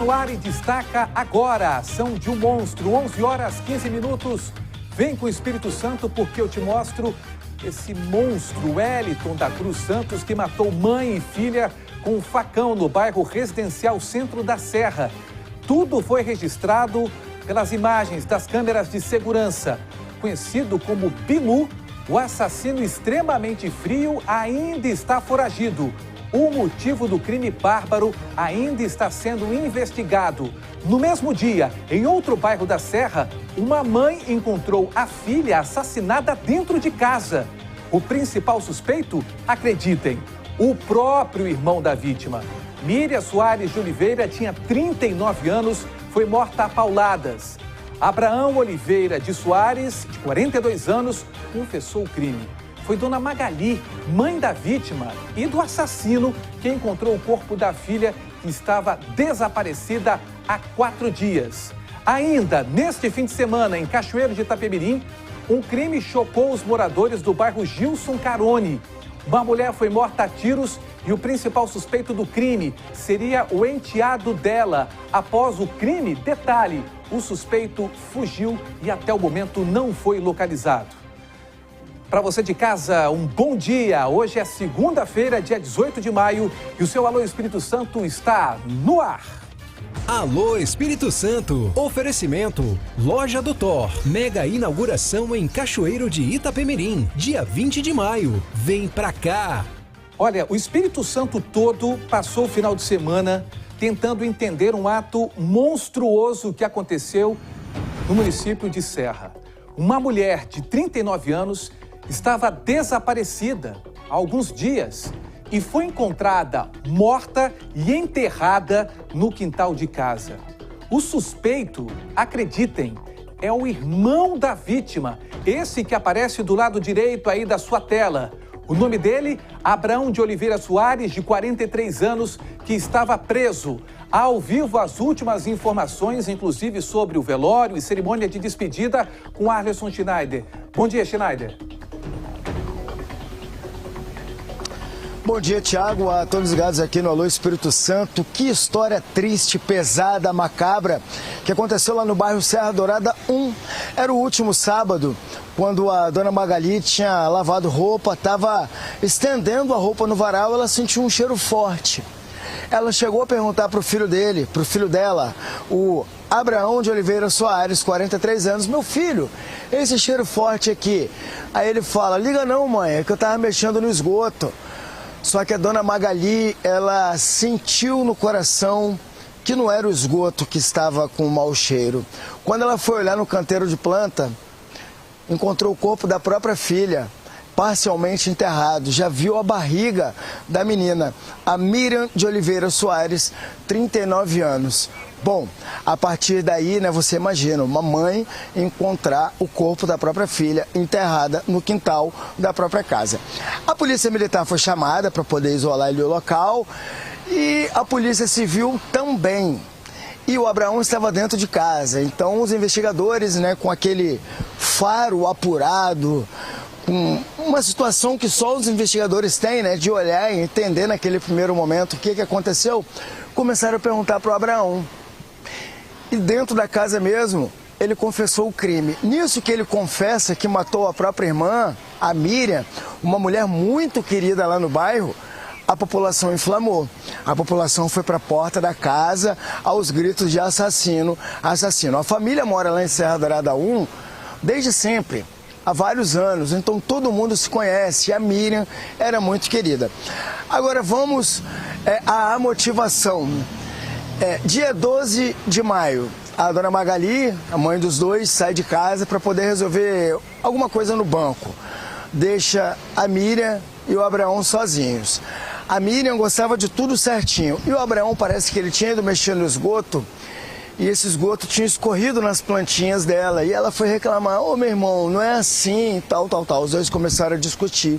No ar e destaca agora a ação de um monstro, 11 horas 15 minutos. Vem com o Espírito Santo porque eu te mostro esse monstro, Wellington da Cruz Santos, que matou mãe e filha com um facão no bairro residencial Centro da Serra. Tudo foi registrado pelas imagens das câmeras de segurança. Conhecido como Bilu, o assassino extremamente frio ainda está foragido. O motivo do crime bárbaro ainda está sendo investigado. No mesmo dia, em outro bairro da Serra, uma mãe encontrou a filha assassinada dentro de casa. O principal suspeito, acreditem, o próprio irmão da vítima. Miriam Soares de Oliveira tinha 39 anos, foi morta a pauladas. Abraão Oliveira de Soares, de 42 anos, confessou o crime. Foi Dona Magali, mãe da vítima e do assassino, que encontrou o corpo da filha que estava desaparecida há 4 dias. Ainda neste fim de semana, em Cachoeiro de Itapemirim, um crime chocou os moradores do bairro Gilson Carone. Uma mulher foi morta a tiros e o principal suspeito do crime seria o enteado dela. Após o crime, detalhe, o suspeito fugiu e até o momento não foi localizado. Para você de casa, um bom dia. Hoje é segunda-feira, dia 18 de maio, e o seu Alô Espírito Santo está no ar. Alô Espírito Santo. Oferecimento Loja do Thor. Mega inauguração em Cachoeiro de Itapemirim, dia 20 de maio. Vem pra cá. Olha, o Espírito Santo todo passou o final de semana tentando entender um ato monstruoso que aconteceu no município de Serra. Uma mulher de 39 anos estava desaparecida há alguns dias e foi encontrada morta e enterrada no quintal de casa. O suspeito, acreditem, é o irmão da vítima, esse que aparece do lado direito aí da sua tela. O nome dele, Abraão de Oliveira Soares, de 43 anos, que estava preso. Ao vivo, as últimas informações, inclusive sobre o velório e cerimônia de despedida, com Arleson Schneider. Bom dia, Schneider. Bom dia, Tiago, a todos ligados aqui no Alô Espírito Santo. Que história triste, pesada, macabra, que aconteceu lá no bairro Serra Dourada 1. Era o último sábado, quando a dona Magali tinha lavado roupa, estava estendendo a roupa no varal, ela sentiu um cheiro forte. Ela chegou a perguntar para o filho dela, o Abraão de Oliveira Soares, 43 anos, meu filho, esse cheiro forte aqui. Aí ele fala, liga não, mãe, é que eu estava mexendo no esgoto. Só que a dona Magali, ela sentiu no coração que não era o esgoto que estava com mau cheiro. Quando ela foi olhar no canteiro de planta, encontrou o corpo da própria filha, parcialmente enterrado. Já viu a barriga da menina, a Miriam de Oliveira Soares, 39 anos. Bom, a partir daí, né, você imagina, uma mãe encontrar o corpo da própria filha enterrada no quintal da própria casa. A polícia militar foi chamada para poder isolar ali o local e a polícia civil também. E o Abraão estava dentro de casa, então os investigadores, né, com aquele faro apurado, com uma situação que só os investigadores têm, né, de olhar e entender naquele primeiro momento o que aconteceu, começaram a perguntar para o Abraão. E dentro da casa mesmo, ele confessou o crime. Nisso que ele confessa que matou a própria irmã, a Miriam, uma mulher muito querida lá no bairro, a população inflamou. A população foi para a porta da casa aos gritos de assassino, assassino. A família mora lá em Serra Dourada 1 desde sempre, há vários anos, então todo mundo se conhece. A Miriam era muito querida. Agora vamos à motivação. Dia 12 de maio, a dona Magali, a mãe dos dois, sai de casa para poder resolver alguma coisa no banco. Deixa a Miriam e o Abraão sozinhos. A Miriam gostava de tudo certinho e o Abraão parece que ele tinha ido mexer no esgoto e esse esgoto tinha escorrido nas plantinhas dela. E ela foi reclamar, ô meu irmão, não é assim, tal. Os dois começaram a discutir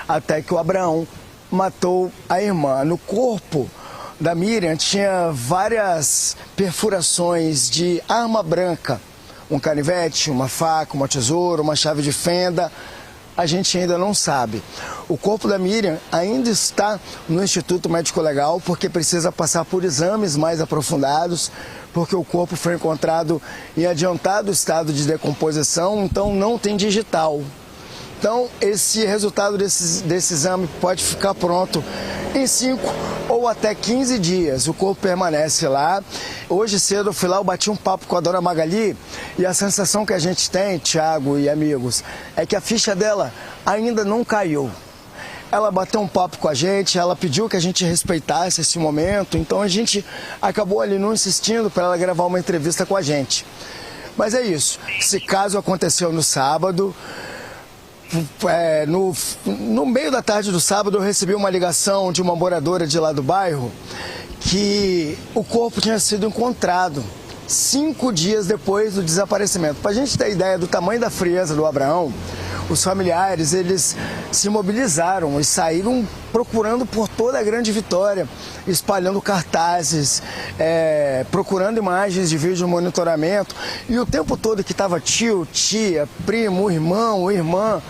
até que o Abraão matou a irmã. No corpo da Miriam tinha várias perfurações de arma branca, um canivete, uma faca, uma tesoura, uma chave de fenda. a gente ainda não sabe. O corpo da Miriam ainda está no Instituto Médico Legal porque precisa passar por exames mais aprofundados, porque o corpo foi encontrado em adiantado estado de decomposição, então não tem digital. Então, esse resultado desse exame pode ficar pronto em 5 ou até 15 dias. O corpo permanece lá. Hoje cedo eu fui lá, eu bati um papo com a dona Magali e a sensação que a gente tem, Thiago e amigos, é que a ficha dela ainda não caiu. Ela bateu um papo com a gente, ela pediu que a gente respeitasse esse momento, então a gente acabou ali não insistindo para ela gravar uma entrevista com a gente. Mas é isso, esse caso aconteceu no sábado. No meio da tarde do sábado eu recebi uma ligação de uma moradora de lá do bairro que o corpo tinha sido encontrado 5 dias depois do desaparecimento. Para a gente ter ideia do tamanho da frieza do Abraão, os familiares eles se mobilizaram e saíram procurando por toda a Grande Vitória, espalhando cartazes, procurando imagens de vídeo monitoramento, e o tempo todo que estava tio, tia, primo, irmão, irmã,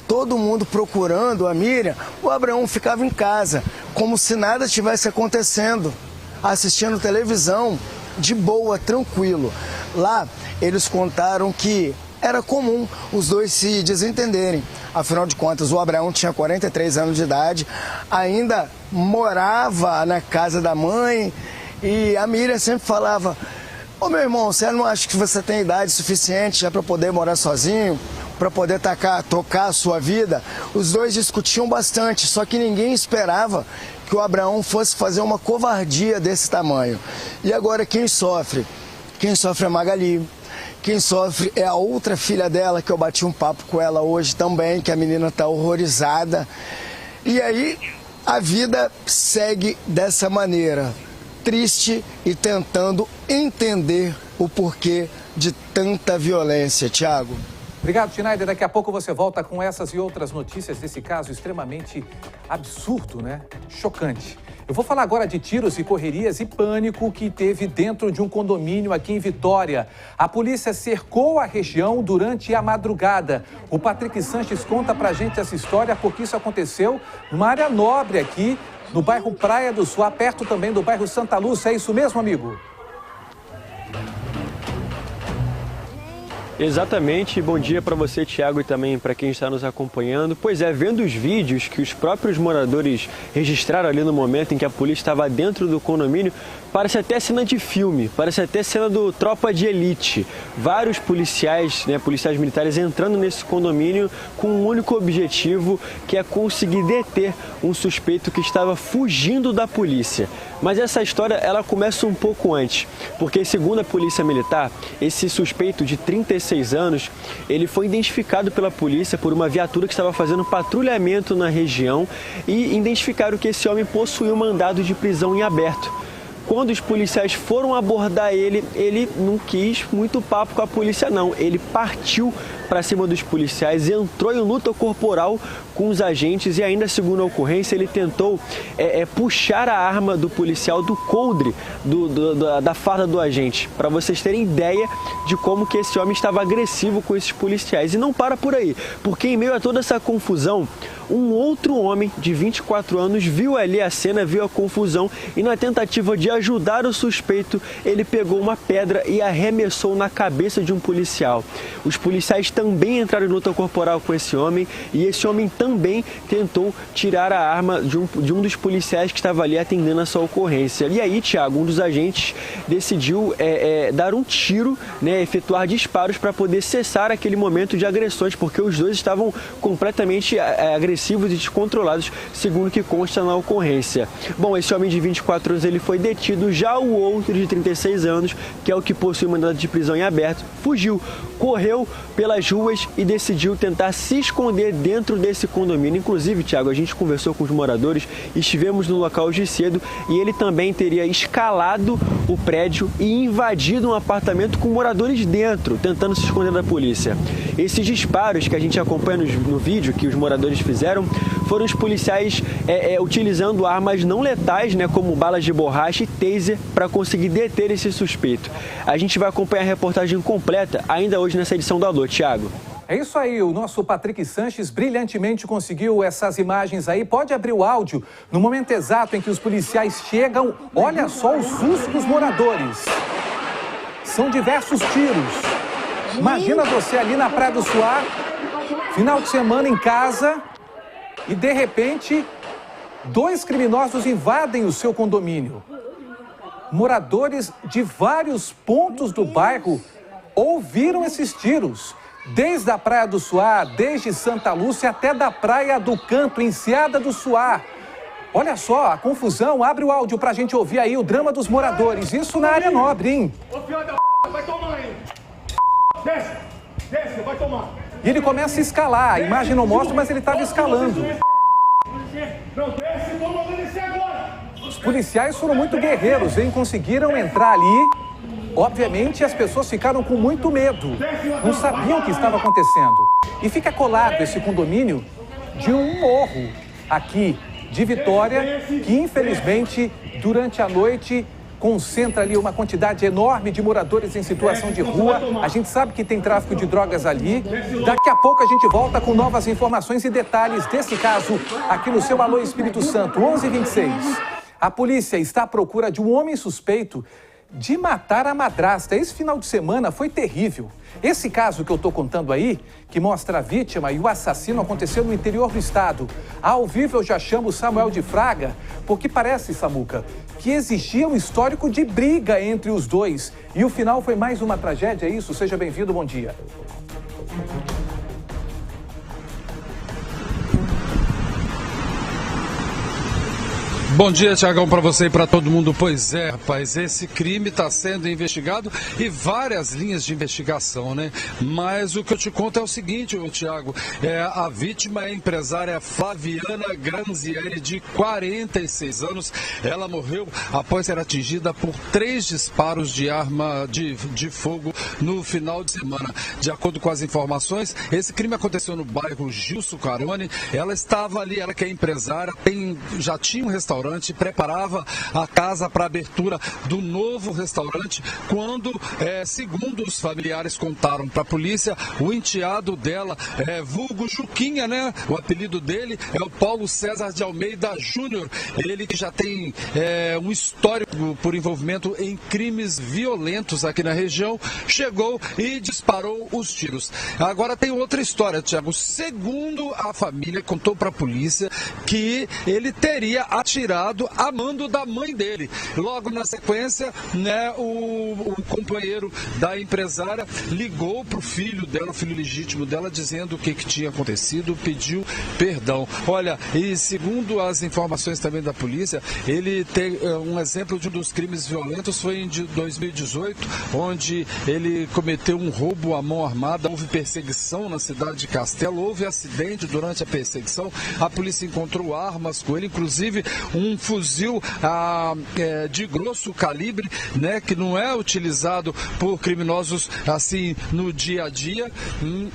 todo mundo procurando a Miriam, o Abraão ficava em casa, como se nada estivesse acontecendo, assistindo televisão, de boa, tranquilo. Lá, eles contaram que era comum os dois se desentenderem. Afinal de contas, o Abraão tinha 43 anos de idade, ainda morava na casa da mãe, e a Miriam sempre falava: ô meu irmão, você não acha que você tem idade suficiente já para poder morar sozinho, para poder tocar a sua vida? Os dois discutiam bastante, só que ninguém esperava que o Abraão fosse fazer uma covardia desse tamanho. E agora quem sofre? Quem sofre é a Magali. Quem sofre é a outra filha dela, que eu bati um papo com ela hoje também, que a menina está horrorizada. E aí a vida segue dessa maneira, triste e tentando entender o porquê de tanta violência. Thiago. Obrigado, Schneider. Daqui a pouco você volta com essas e outras notícias desse caso extremamente absurdo, né? Chocante. Eu vou falar agora de tiros e correrias e pânico que teve dentro de um condomínio aqui em Vitória. A polícia cercou a região durante a madrugada. O Patrick Sanches conta pra gente essa história porque isso aconteceu numa área nobre aqui, no bairro Praia do Sul, perto também do bairro Santa Lúcia. É isso mesmo, amigo? Exatamente, bom dia para você, Thiago, e também para quem está nos acompanhando. Pois é, vendo os vídeos que os próprios moradores registraram ali no momento em que a polícia estava dentro do condomínio, parece até cena de filme, parece até cena do Tropa de Elite. Vários policiais, policiais militares entrando nesse condomínio com um único objetivo, que é conseguir deter um suspeito que estava fugindo da polícia. Mas essa história, ela começa um pouco antes, porque segundo a Polícia Militar, esse suspeito de 36 anos, ele foi identificado pela polícia por uma viatura que estava fazendo patrulhamento na região e identificaram que esse homem possuía um mandado de prisão em aberto. Quando os policiais foram abordar ele, ele não quis muito papo com a polícia não, ele partiu para cima dos policiais, entrou em luta corporal com os agentes e ainda, segundo a ocorrência, ele tentou puxar a arma do policial do coldre da farda do agente, para vocês terem ideia de como que esse homem estava agressivo com esses policiais. E não para por aí, porque em meio a toda essa confusão, um outro homem de 24 anos viu ali a cena, viu a confusão e na tentativa de ajudar o suspeito, ele pegou uma pedra e arremessou na cabeça de um policial. Os policiais também entraram em luta corporal com esse homem e esse homem também tentou tirar a arma de um dos policiais que estava ali atendendo essa ocorrência. E aí, Thiago, um dos agentes decidiu dar um tiro, efetuar disparos para poder cessar aquele momento de agressões, porque os dois estavam completamente agressivos e descontrolados, segundo o que consta na ocorrência. Bom, esse homem de 24 anos ele foi detido, já o outro de 36 anos, que é o que possui mandado de prisão em aberto, fugiu, correu pelas ruas e decidiu tentar se esconder dentro desse condomínio. Inclusive, Thiago, a gente conversou com os moradores, estivemos no local hoje cedo e ele também teria escalado o prédio e invadido um apartamento com moradores dentro, tentando se esconder da polícia. Esses disparos que a gente acompanha no vídeo que os moradores fizeram foram os policiais utilizando armas não letais, como balas de borracha e taser, para conseguir deter esse suspeito. A gente vai acompanhar a reportagem completa ainda hoje nessa edição do Alô, Thiago. É isso aí, o nosso Patrick Sanches brilhantemente conseguiu essas imagens aí. Pode abrir o áudio no momento exato em que os policiais chegam. Olha só o susto dos moradores. São diversos tiros. Imagina você ali na Praia do Suá, final de semana em casa, e de repente, 2 criminosos invadem o seu condomínio. Moradores de vários pontos do bairro ouviram esses tiros. Desde a Praia do Suá, desde Santa Lúcia até da Praia do Canto, Enseada do Suá. Olha só, a confusão. Abre o áudio pra gente ouvir aí o drama dos moradores. Isso na área nobre, hein? Ô, filho da vai tomar aí. Desce, vai tomar. E ele começa a escalar. A imagem não mostra, mas ele estava escalando. Não, desce, tô mandando descer agora. Os policiais foram muito guerreiros, hein? Conseguiram entrar ali. Obviamente, as pessoas ficaram com muito medo. Não sabiam o que estava acontecendo. E fica colado esse condomínio de um morro aqui de Vitória, que infelizmente, durante a noite, concentra ali uma quantidade enorme de moradores em situação de rua. A gente sabe que tem tráfico de drogas ali. Daqui a pouco a gente volta com novas informações e detalhes desse caso aqui no seu Alô Espírito Santo, 11h26. A polícia está à procura de um homem suspeito de matar a madrasta. Esse final de semana foi terrível. Esse caso que eu estou contando aí, que mostra a vítima e o assassino, aconteceu no interior do estado. Ao vivo eu já chamo Samuel de Fraga, porque parece, Samuca, que existia um histórico de briga entre os dois. E o final foi mais uma tragédia, é isso? Seja bem-vindo, bom dia. Bom dia, Tiagão, para você e para todo mundo. Pois é, rapaz, esse crime está sendo investigado e várias linhas de investigação, né? Mas o que eu te conto é o seguinte, Tiago, a vítima é a empresária Flaviana Granzieri, de 46 anos. Ela morreu após ser atingida por 3 disparos de arma de fogo no final de semana. De acordo com as informações, esse crime aconteceu no bairro Gilson Carone. Ela estava ali, ela que é empresária, já tinha um restaurante, preparava a casa para a abertura do novo restaurante, quando, segundo os familiares contaram para a polícia, o enteado dela, vulgo Juquinha, né? O apelido dele é o Paulo César de Almeida Júnior. Ele que já tem um histórico por envolvimento em crimes violentos aqui na região, chegou e disparou os tiros. Agora tem outra história, Tiago. Segundo a família, contou para a polícia que ele teria atirado a mando da mãe dele. Logo na sequência, né, o companheiro da empresária ligou para o filho dela, o filho legítimo dela, dizendo o que tinha acontecido, pediu perdão. Olha, e segundo as informações também da polícia, ele tem um exemplo de um dos crimes violentos, foi em 2018, onde ele cometeu um roubo à mão armada. Houve perseguição na cidade de Castelo, houve acidente durante a perseguição, a polícia encontrou armas com ele, inclusive um fuzil de grosso calibre, né, que não é utilizado por criminosos assim no dia a dia,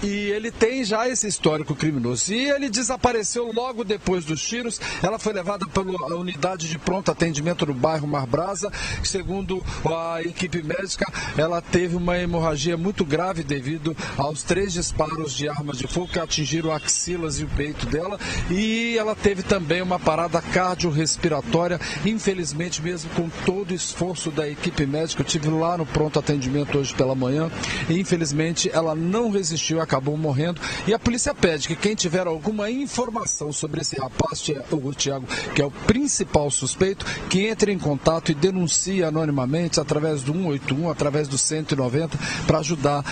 e ele tem já esse histórico criminoso. E ele desapareceu logo depois dos tiros. Ela foi levada pela unidade de pronto atendimento do bairro Mar Brasa. Segundo a equipe médica, ela teve uma hemorragia muito grave devido aos 3 disparos de armas de fogo que atingiram axilas e o peito dela, e ela teve também uma parada cardiorrespiratória. Infelizmente, mesmo com todo o esforço da equipe médica, eu estive lá no pronto atendimento hoje pela manhã, e infelizmente ela não resistiu, acabou morrendo. E a polícia pede que quem tiver alguma informação sobre esse rapaz, o Tiago, que é o principal suspeito, que entre em contato e denuncie anonimamente através do 181, através do 190, para ajudar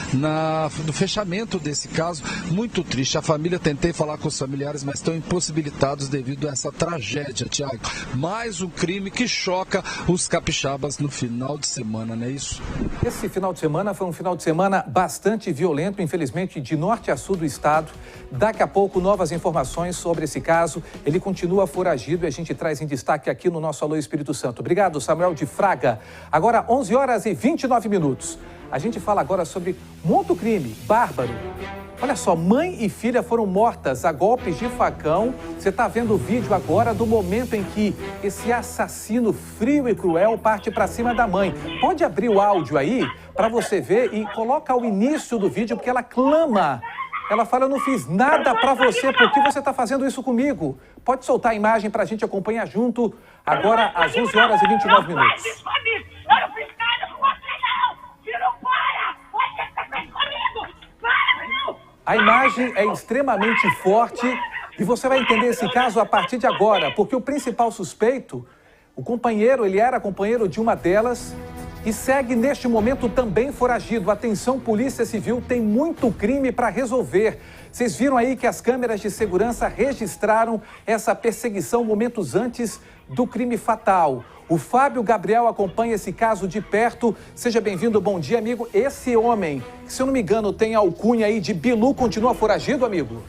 no fechamento desse caso. Muito triste. A família, tentei falar com os familiares, mas estão impossibilitados devido a essa tragédia, Tiago. Mais um crime que choca os capixabas no final de semana, não é isso? Esse final de semana foi um final de semana bastante violento, infelizmente, de norte a sul do estado. Daqui a pouco, novas informações sobre esse caso. Ele continua foragido e a gente traz em destaque aqui no nosso Alô Espírito Santo. Obrigado, Samuel de Fraga. Agora, 11h29. A gente fala agora sobre um outro crime bárbaro. Olha só, mãe e filha foram mortas a golpes de facão. Você está vendo o vídeo agora do momento em que esse assassino frio e cruel parte para cima da mãe. Pode abrir o áudio aí para você ver e coloca o início do vídeo, porque ela clama Ela fala, eu não fiz nada pra você, por que você tá fazendo isso comigo? Pode soltar a imagem pra gente acompanhar junto, agora às 11 horas e 29 minutos. Eu não fiz nada com você, não! Você não para! O que você fez comigo? Para, meu! A imagem é extremamente forte e você vai entender esse caso a partir de agora, porque o principal suspeito, o companheiro, ele era companheiro de uma delas e segue neste momento também foragido. Atenção, Polícia Civil, tem muito crime para resolver. Vocês viram aí que as câmeras de segurança registraram essa perseguição momentos antes do crime fatal. O Fábio Gabriel acompanha esse caso de perto. Seja bem-vindo, bom dia, amigo. Esse homem, que se eu não me engano tem a alcunha aí de Bilu, continua foragido, amigo?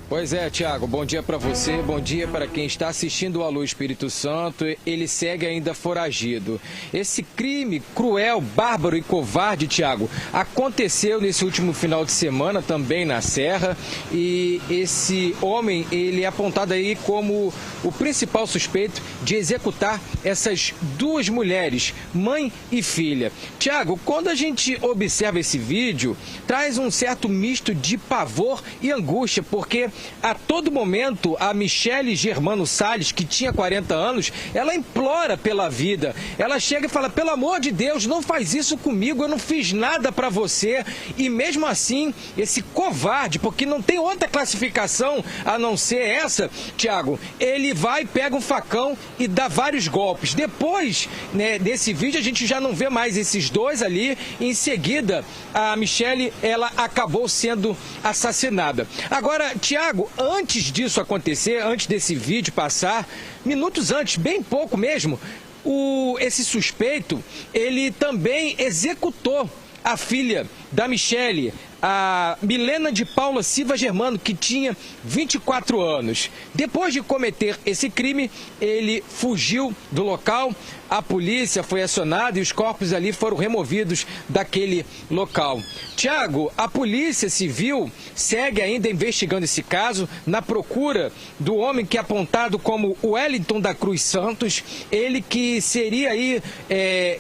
Pois é, Tiago, bom dia para você, bom dia para quem está assistindo o Alô Espírito Santo. Ele segue ainda foragido. Esse crime cruel, bárbaro e covarde, Tiago, aconteceu nesse último final de semana também na Serra, e esse homem, ele é apontado aí como o principal suspeito de executar essas duas mulheres, mãe e filha. Tiago, quando a gente observa esse vídeo, traz um certo misto de pavor e angústia, porque a todo momento a Michele Germano Salles, que tinha 40 anos, ela implora pela vida. Ela chega e fala, pelo amor de Deus, não faz isso comigo, eu não fiz nada pra você. E mesmo assim, esse covarde, porque não tem outra classificação a não ser essa, Tiago, ele vai, pega um facão e dá vários golpes. Depois, né, desse vídeo, a gente já não vê mais esses dois ali. Em seguida, a Michele, ela acabou sendo assassinada. Agora, Tiago, antes disso acontecer, antes desse vídeo passar, minutos antes, bem pouco mesmo, esse suspeito, ele também executou a filha da Michele, a Milena de Paula Silva Germano, que tinha 24 anos. Depois de cometer esse crime, ele fugiu do local, a polícia foi acionada e os corpos ali foram removidos daquele local. Tiago, a Polícia Civil segue ainda investigando esse caso na procura do homem que é apontado como Wellington da Cruz Santos, ele que seria aí,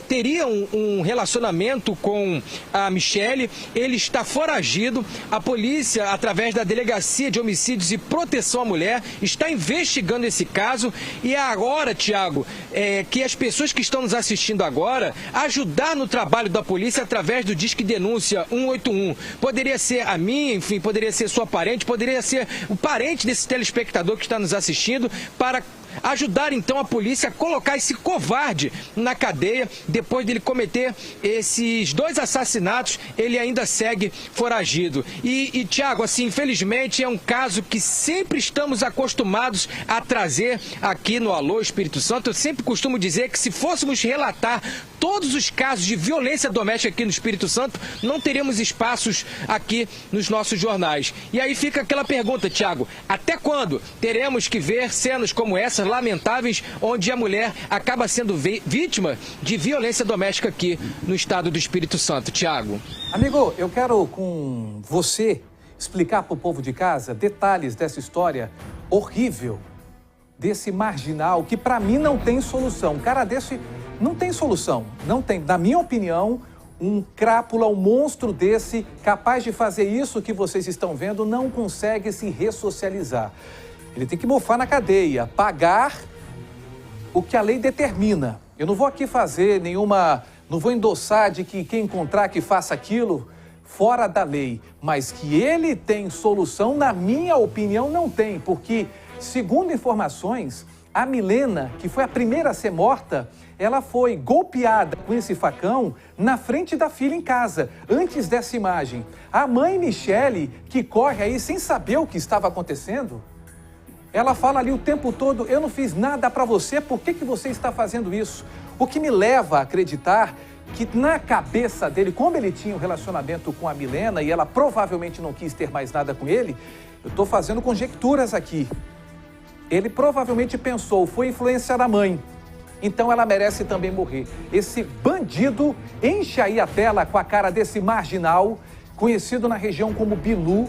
teria um relacionamento com a Michele, ele está foragido. A polícia, através da Delegacia de Homicídios e Proteção à Mulher, está investigando esse caso. E é agora, Tiago, que as pessoas que estão nos assistindo agora ajudar no trabalho da polícia através do Disque Denúncia 181. Poderia ser a minha, enfim, poderia ser sua parente, poderia ser o parente desse telespectador que está nos assistindo, para ajudar então a polícia a colocar esse covarde na cadeia. Depois dele cometer esses dois assassinatos, ele ainda segue foragido. E Tiago, assim, infelizmente é um caso que sempre estamos acostumados a trazer aqui no Alô Espírito Santo. Eu sempre costumo dizer que se fôssemos relatar todos os casos de violência doméstica aqui no Espírito Santo, não teríamos espaços aqui nos nossos jornais. E aí fica aquela pergunta, Tiago, até quando teremos que ver cenas como essa lamentáveis, onde a mulher acaba sendo vítima de violência doméstica aqui no estado do Espírito Santo? Tiago. Amigo, eu quero com você explicar para o povo de casa detalhes dessa história horrível, desse marginal que para mim não tem solução. Um cara desse não tem solução, não tem, na minha opinião, um crápula, um monstro desse, capaz de fazer isso que vocês estão vendo, não consegue se ressocializar. Ele tem que mofar na cadeia, pagar o que a lei determina. Eu não vou aqui fazer nenhuma, não vou endossar de que quem encontrar que faça aquilo fora da lei, mas que ele tem solução, na minha opinião, não tem, porque, segundo informações, a Milena, que foi a primeira a ser morta, ela foi golpeada com esse facão na frente da filha em casa, antes dessa imagem. A mãe Michele, que corre aí sem saber o que estava acontecendo, ela fala ali o tempo todo, eu não fiz nada para você, por que você está fazendo isso? O que me leva a acreditar que na cabeça dele, como ele tinha um relacionamento com a Milena e ela provavelmente não quis ter mais nada com ele, eu estou fazendo conjecturas aqui. Ele provavelmente pensou, foi influência da mãe, então ela merece também morrer. Esse bandido enche aí a tela com a cara desse marginal, conhecido na região como Bilu,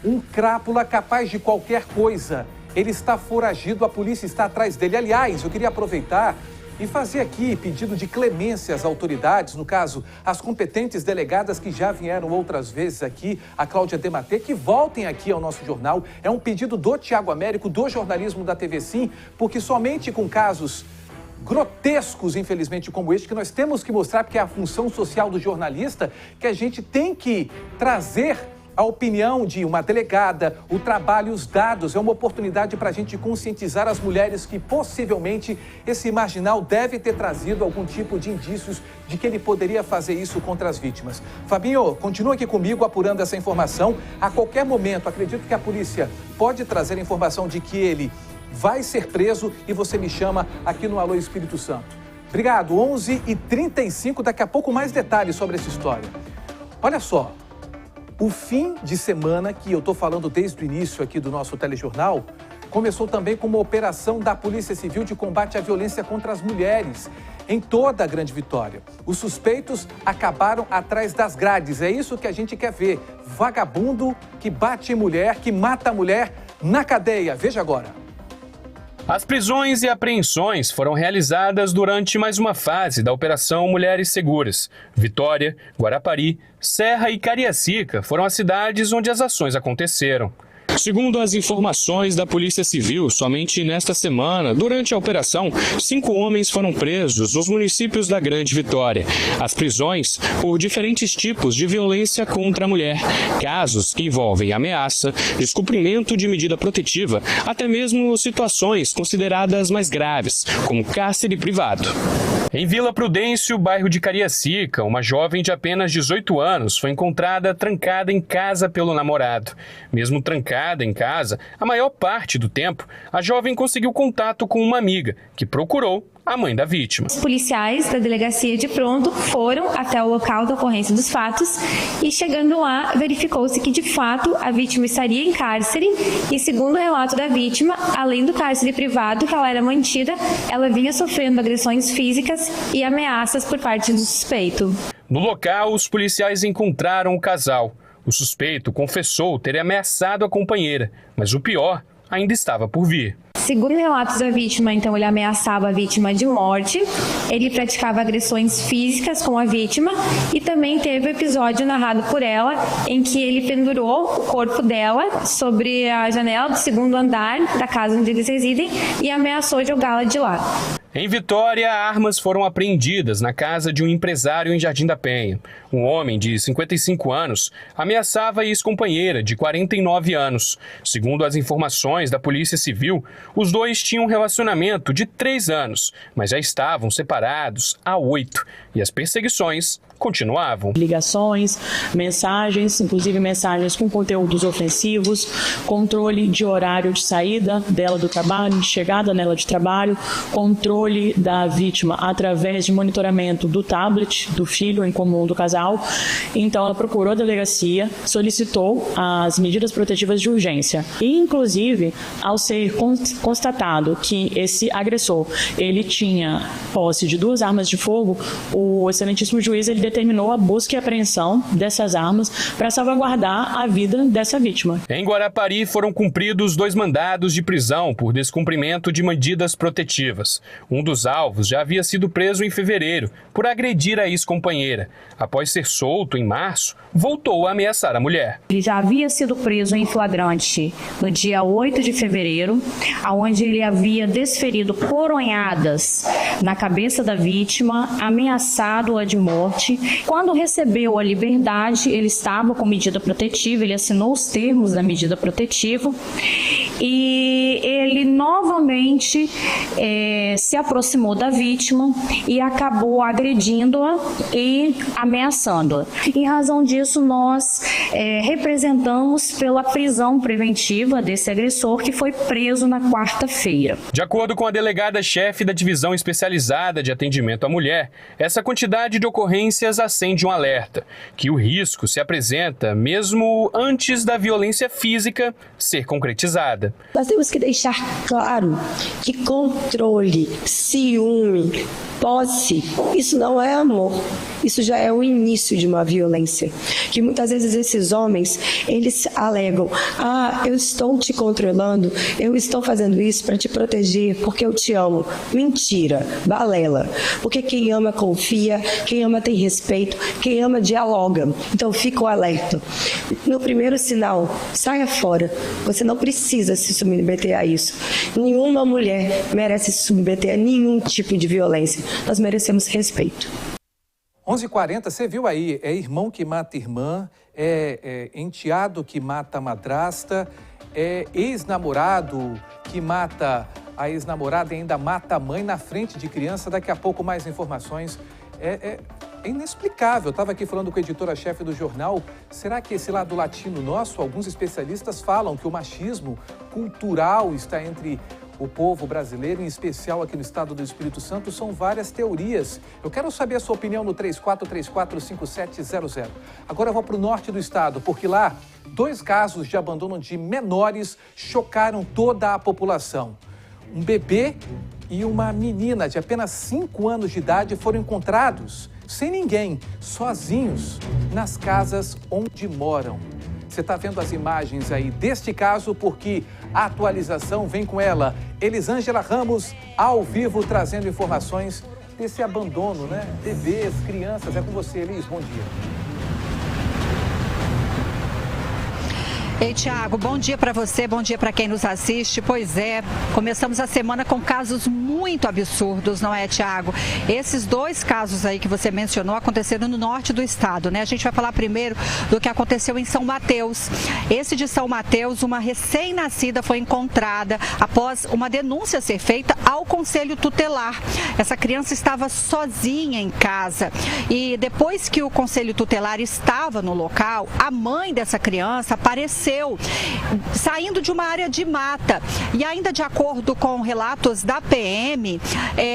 um crápula capaz de qualquer coisa. Ele está foragido, a polícia está atrás dele. Aliás, eu queria aproveitar e fazer aqui pedido de clemência às autoridades, no caso, as competentes delegadas que já vieram outras vezes aqui, a Cláudia Dematê, que voltem aqui ao nosso jornal. É um pedido do Tiago Américo, do jornalismo da TV Sim, porque somente com casos grotescos, infelizmente, como este, que nós temos que mostrar, porque é a função social do jornalista, que a gente tem que trazer a opinião de uma delegada, o trabalho, os dados. É uma oportunidade para a gente conscientizar as mulheres que possivelmente esse marginal deve ter trazido algum tipo de indícios de que ele poderia fazer isso contra as vítimas. Fabinho, continua aqui comigo apurando essa informação. A qualquer momento, acredito que a polícia pode trazer a informação de que ele vai ser preso e você me chama aqui no Alô Espírito Santo. Obrigado, 11h35, daqui a pouco mais detalhes sobre essa história. Olha só. O fim de semana, que eu estou falando desde o início aqui do nosso telejornal, começou também com uma operação da Polícia Civil de combate à violência contra as mulheres em toda a Grande Vitória. Os suspeitos acabaram atrás das grades. É isso que a gente quer ver. Vagabundo que bate em mulher, que mata a mulher na cadeia. Veja agora. As prisões e apreensões foram realizadas durante mais uma fase da Operação Mulheres Seguras. Vitória, Guarapari, Serra e Cariacica foram as cidades onde as ações aconteceram. Segundo as informações da Polícia Civil, somente nesta semana, durante a operação, 5 homens foram presos nos municípios da Grande Vitória. As prisões por diferentes tipos de violência contra a mulher, casos que envolvem ameaça, descumprimento de medida protetiva, até mesmo situações consideradas mais graves, como cárcere privado. Em Vila Prudêncio, bairro de Cariacica, uma jovem de apenas 18 anos foi encontrada trancada em casa pelo namorado. Mesmo trancada em casa, a maior parte do tempo, a jovem conseguiu contato com uma amiga, que procurou a mãe da vítima. Os policiais da delegacia de pronto foram até o local da ocorrência dos fatos e, chegando lá, verificou-se que, de fato, a vítima estaria em cárcere e, segundo o relato da vítima, além do cárcere privado que ela era mantida, ela vinha sofrendo agressões físicas e ameaças por parte do suspeito. No local, os policiais encontraram o casal. O suspeito confessou ter ameaçado a companheira, mas o pior ainda estava por vir. Segundo relatos da vítima, então, ele ameaçava a vítima de morte, ele praticava agressões físicas com a vítima e também teve um episódio narrado por ela em que ele pendurou o corpo dela sobre a janela do 2º andar da casa onde eles residem e ameaçou jogá-la de lá. Em Vitória, armas foram apreendidas na casa de um empresário em Jardim da Penha. Um homem de 55 anos ameaçava a ex-companheira de 49 anos. Segundo as informações da Polícia Civil, os dois tinham um relacionamento de 3 anos, mas já estavam separados há 8 e as perseguições continuavam. Ligações, mensagens, inclusive mensagens com conteúdos ofensivos, controle de horário de saída dela do trabalho, de chegada nela de trabalho, controle da vítima através de monitoramento do tablet do filho em comum do casal. Então ela procurou a delegacia, solicitou as medidas protetivas de urgência. E, inclusive, ao ser constatado que esse agressor ele tinha posse de 2 armas de fogo, o excelentíssimo juiz ele determinou a busca e apreensão dessas armas para salvaguardar a vida dessa vítima. Em Guarapari foram cumpridos 2 mandados de prisão por descumprimento de medidas protetivas. Um dos alvos já havia sido preso em fevereiro por agredir a ex-companheira. Após ser solto em março, voltou a ameaçar a mulher. Ele já havia sido preso em flagrante no dia 8 de fevereiro, onde ele havia desferido coronhadas na cabeça da vítima, ameaçado-a de morte. Quando recebeu a liberdade, ele estava com medida protetiva, ele assinou os termos da medida protetiva e ele novamente se aproximou da vítima e acabou agredindo-a e ameaçando-a. Em razão disso, nós representamos pela prisão preventiva desse agressor, que foi preso na quarta-feira. De acordo com a delegada-chefe da Divisão Especializada de Atendimento à Mulher, essa quantidade de ocorrências acende um alerta, que o risco se apresenta mesmo antes da violência física ser concretizada. Nós temos que deixar claro que controle, ciúme, posse, isso não é amor. isso já é o início de uma violência. Que muitas vezes esses homens, eles alegam: eu estou te controlando, eu estou fazendo isso para te proteger, porque eu te amo. Mentira, balela. Porque quem ama confia, quem ama tem respeito, quem ama dialoga. Então fica o alerta. No primeiro sinal, saia fora. Você não precisa se submeter a isso. Nenhuma mulher merece se submeter a nenhum tipo de violência. Nós merecemos respeito. 11h40, você viu aí, é irmão que mata irmã, é enteado que mata a madrasta, é ex-namorado que mata a ex-namorada e ainda mata a mãe na frente de criança. Daqui a pouco mais informações. É inexplicável. Eu estava aqui falando com a editora-chefe do jornal. Será que esse lado latino nosso, alguns especialistas falam que o machismo cultural está entre o povo brasileiro, em especial aqui no estado do Espírito Santo? São várias teorias. Eu quero saber a sua opinião no 3434-5700. Agora eu vou para o norte do estado, porque lá 2 casos de abandono de menores chocaram toda a população. Um bebê e uma menina de apenas 5 anos de idade foram encontrados sem ninguém, sozinhos, nas casas onde moram. Você está vendo as imagens aí deste caso, porque a atualização vem com ela. Elisângela Ramos, ao vivo, trazendo informações desse abandono, né? Bebês, crianças. É com você, Elis. Bom dia. Ei, Tiago, bom dia para você, bom dia para quem nos assiste. Pois é, começamos a semana com casos muito absurdos, não é, Tiago? Esses 2 casos aí que você mencionou aconteceram no norte do estado, né? A gente vai falar primeiro do que aconteceu em São Mateus. Esse de São Mateus, uma recém-nascida foi encontrada após uma denúncia ser feita ao Conselho Tutelar. Essa criança estava sozinha em casa e depois que o Conselho Tutelar estava no local, a mãe dessa criança apareceu saindo de uma área de mata. E ainda de acordo com relatos da PM,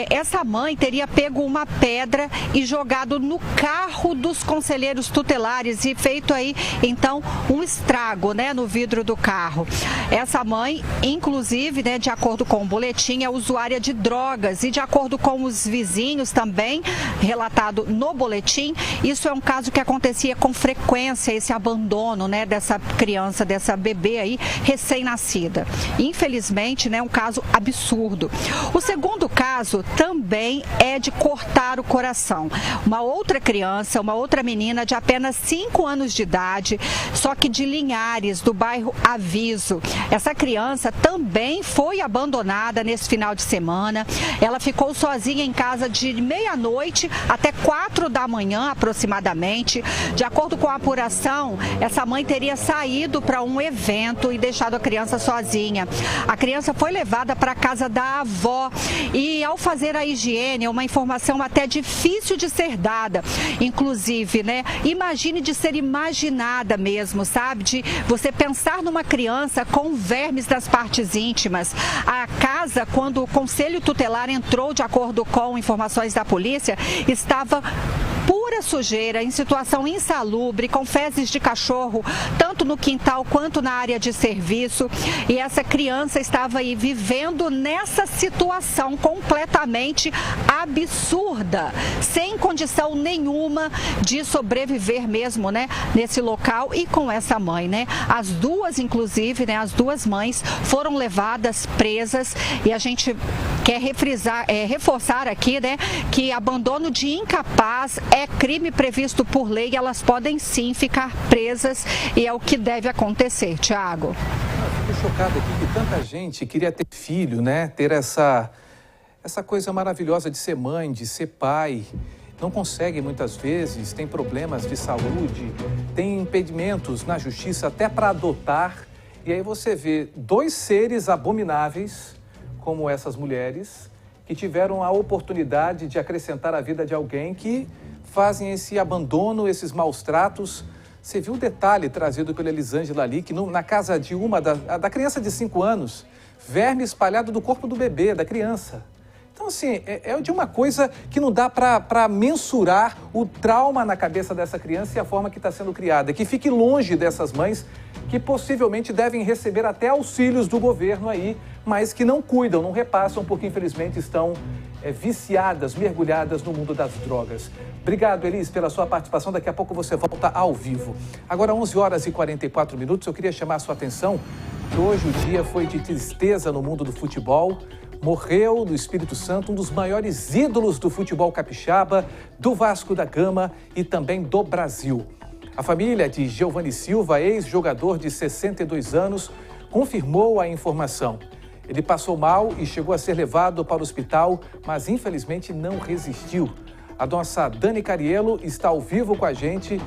essa mãe teria pego uma pedra e jogado no carro dos conselheiros tutelares e feito aí, então, um estrago, né, no vidro do carro. Essa mãe, inclusive, né, de acordo com o boletim, é usuária de drogas e de acordo com os vizinhos também, relatado no boletim, isso é um caso que acontecia com frequência, esse abandono, né, dessa criança, dessa bebê aí, recém-nascida. Infelizmente, né, um caso absurdo. O segundo caso também é de cortar o coração. Uma outra criança, uma outra menina de apenas 5 anos de idade, só que de Linhares, do bairro Aviso. Essa criança também foi abandonada nesse final de semana. Ela ficou sozinha em casa de meia-noite até 4 da manhã, aproximadamente. De acordo com a apuração, essa mãe teria saído para um evento e deixado a criança sozinha. A criança foi levada para a casa da avó e, ao fazer a higiene, é uma informação até difícil de ser dada. Inclusive, né, imagine de ser imaginada mesmo, sabe? De você pensar numa criança com vermes das partes íntimas. A casa, quando o Conselho Tutelar entrou, de acordo com informações da polícia, estava pura sujeira, em situação insalubre, com fezes de cachorro, tanto no quintal quanto na área de serviço. E essa criança estava aí vivendo nessa situação completamente absurda, sem condição nenhuma de sobreviver mesmo, né, nesse local e com essa mãe, né? As duas, inclusive, né, as 2 mães foram levadas presas e a gente quer reforçar aqui, né, que abandono de incapaz é crime previsto por lei e elas podem sim ficar presas e é o que deve acontecer, Tiago. Eu fico chocado aqui que tanta gente queria ter filho, né? Ter essa coisa maravilhosa de ser mãe, de ser pai. Não consegue muitas vezes, tem problemas de saúde, tem impedimentos na justiça até para adotar. E aí você vê 2 seres abomináveis, como essas mulheres, que tiveram a oportunidade de acrescentar a vida de alguém, que fazem esse abandono, esses maus tratos. Você viu o detalhe trazido pela Elisângela ali, que na casa de da criança de 5 anos, verme espalhado do corpo do bebê, da criança. Então, assim, é de uma coisa que não dá para mensurar o trauma na cabeça dessa criança e a forma que está sendo criada. Que fique longe dessas mães que possivelmente devem receber até auxílios do governo aí, mas que não cuidam, não repassam, porque infelizmente estão viciadas, mergulhadas no mundo das drogas. Obrigado, Elis, pela sua participação. Daqui a pouco você volta ao vivo. Agora, 11 horas e 44 minutos, eu queria chamar a sua atenção que hoje o dia foi de tristeza no mundo do futebol. Morreu no Espírito Santo um dos maiores ídolos do futebol capixaba, do Vasco da Gama e também do Brasil. A família de Geovani Silva, ex-jogador de 62 anos, confirmou a informação. Ele passou mal e chegou a ser levado para o hospital, mas infelizmente não resistiu. A nossa Dani Cariello está ao vivo com a gente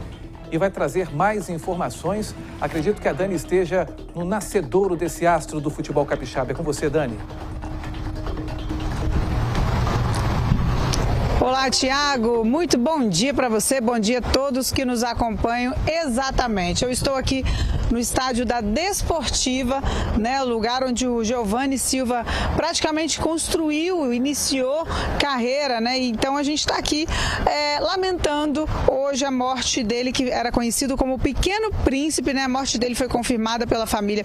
e vai trazer mais informações. Acredito que a Dani esteja no nascedouro desse astro do futebol capixaba. É com você, Dani. Olá, Tiago. Muito bom dia para você, bom dia a todos que nos acompanham. Exatamente, eu estou aqui no estádio da Desportiva, né, lugar onde o Geovani Silva praticamente construiu, iniciou carreira, né? Então a gente está aqui lamentando hoje a morte dele, que era conhecido como o Pequeno Príncipe, né? A morte dele foi confirmada pela família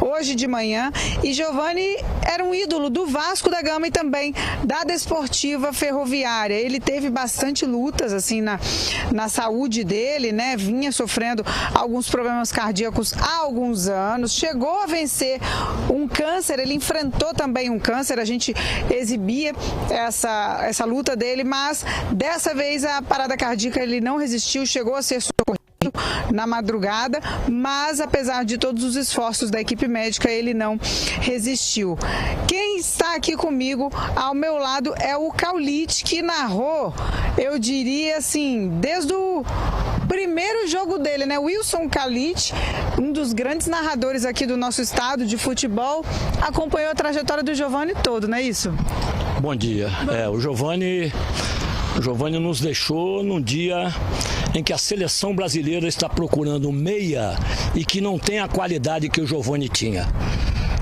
hoje de manhã. E Geovani era um ídolo do Vasco da Gama e também da Desportiva Ferroviária. Ele teve bastante lutas assim na saúde dele, né? Vinha sofrendo alguns problemas cardíacos há alguns anos, chegou a vencer um câncer, ele enfrentou também um câncer, a gente exibia essa luta dele, mas dessa vez a parada cardíaca ele não resistiu, chegou a ser socorrido na madrugada, mas apesar de todos os esforços da equipe médica, ele não resistiu. Quem está aqui comigo, ao meu lado, é o Caulite, que narrou, eu diria assim, desde o primeiro jogo dele, né? Wilson Caulite, um dos grandes narradores aqui do nosso estado de futebol, acompanhou a trajetória do Geovani todo, não é isso? Bom dia. O Geovani nos deixou num dia em que a seleção brasileira está procurando meia e que não tem a qualidade que o Geovani tinha.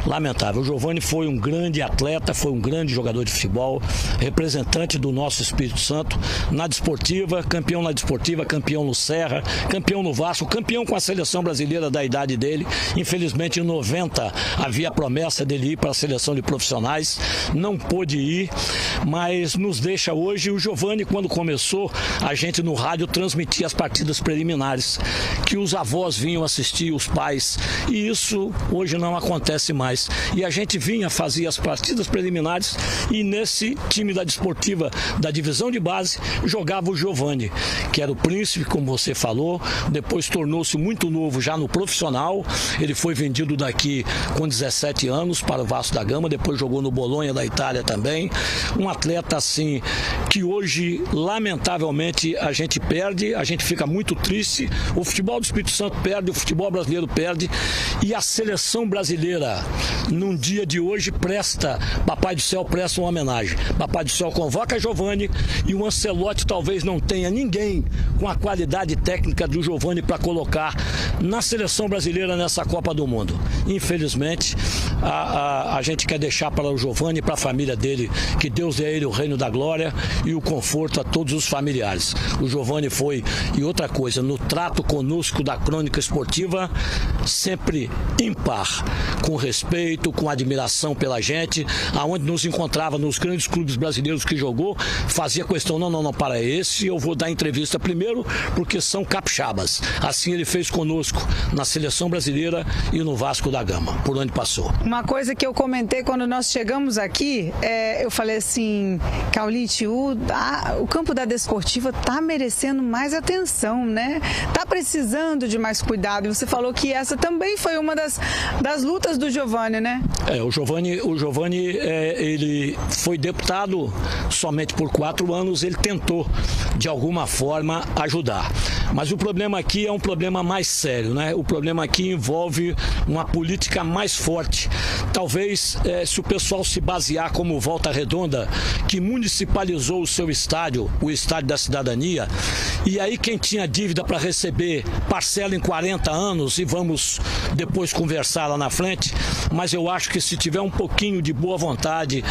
Lamentável. O Geovani foi um grande atleta, foi um grande jogador de futebol, representante do nosso Espírito Santo na Desportiva, campeão na Desportiva, campeão no Serra, campeão no Vasco, campeão com a seleção brasileira da idade dele. Infelizmente, em 90 havia a promessa dele ir para a seleção de profissionais, não pôde ir, mas nos deixa hoje. O Geovani, quando começou, a gente no rádio transmitia as partidas preliminares, que os avós vinham assistir, os pais, e isso hoje não acontece mais. E a gente fazia as partidas preliminares e nesse time da Desportiva, da divisão de base, jogava o Geovani, que era o príncipe, como você falou, depois tornou-se muito novo já no profissional, ele foi vendido daqui com 17 anos para o Vasco da Gama, depois jogou no Bolonha da Itália também, um atleta assim, que hoje, lamentavelmente, a gente perde, a gente fica muito triste, o futebol do Espírito Santo perde, o futebol brasileiro perde, e a seleção brasileira, num dia de hoje, Papai do Céu presta uma homenagem. Papai do Céu convoca Geovani e o Ancelotti talvez não tenha ninguém com a qualidade técnica do Geovani para colocar na seleção brasileira nessa Copa do Mundo. Infelizmente, a gente quer deixar para o Geovani e para a família dele, que Deus dê a ele o reino da glória e o conforto a todos os familiares. O Geovani foi, e outra coisa, no trato conosco da Crônica Esportiva, sempre ímpar, com respeito, com admiração pela gente, aonde nos encontrava nos grandes clubes brasileiros que jogou, fazia questão, não, para esse eu vou dar entrevista primeiro, porque são capixabas. Assim ele fez conosco na seleção brasileira e no Vasco da Gama, por onde passou. Uma coisa que eu comentei quando nós chegamos aqui, eu falei assim, Caulite, o campo da Desportiva tá merecendo mais atenção, né? Tá precisando de mais cuidado. E você falou que essa também foi uma das lutas do Geovani, né? O Geovani, ele foi deputado somente por 4 anos, ele tentou, de alguma forma, ajudar. Mas o problema aqui é um problema mais sério, né? O problema aqui envolve uma política mais forte. Talvez, se o pessoal se basear como Volta Redonda, que municipalizou o seu estádio, o Estádio da Cidadania, e aí quem tinha dívida para receber parcela em 40 anos, e vamos depois conversar lá na frente, mas eu acho que se tiver um pouquinho de boa vontade,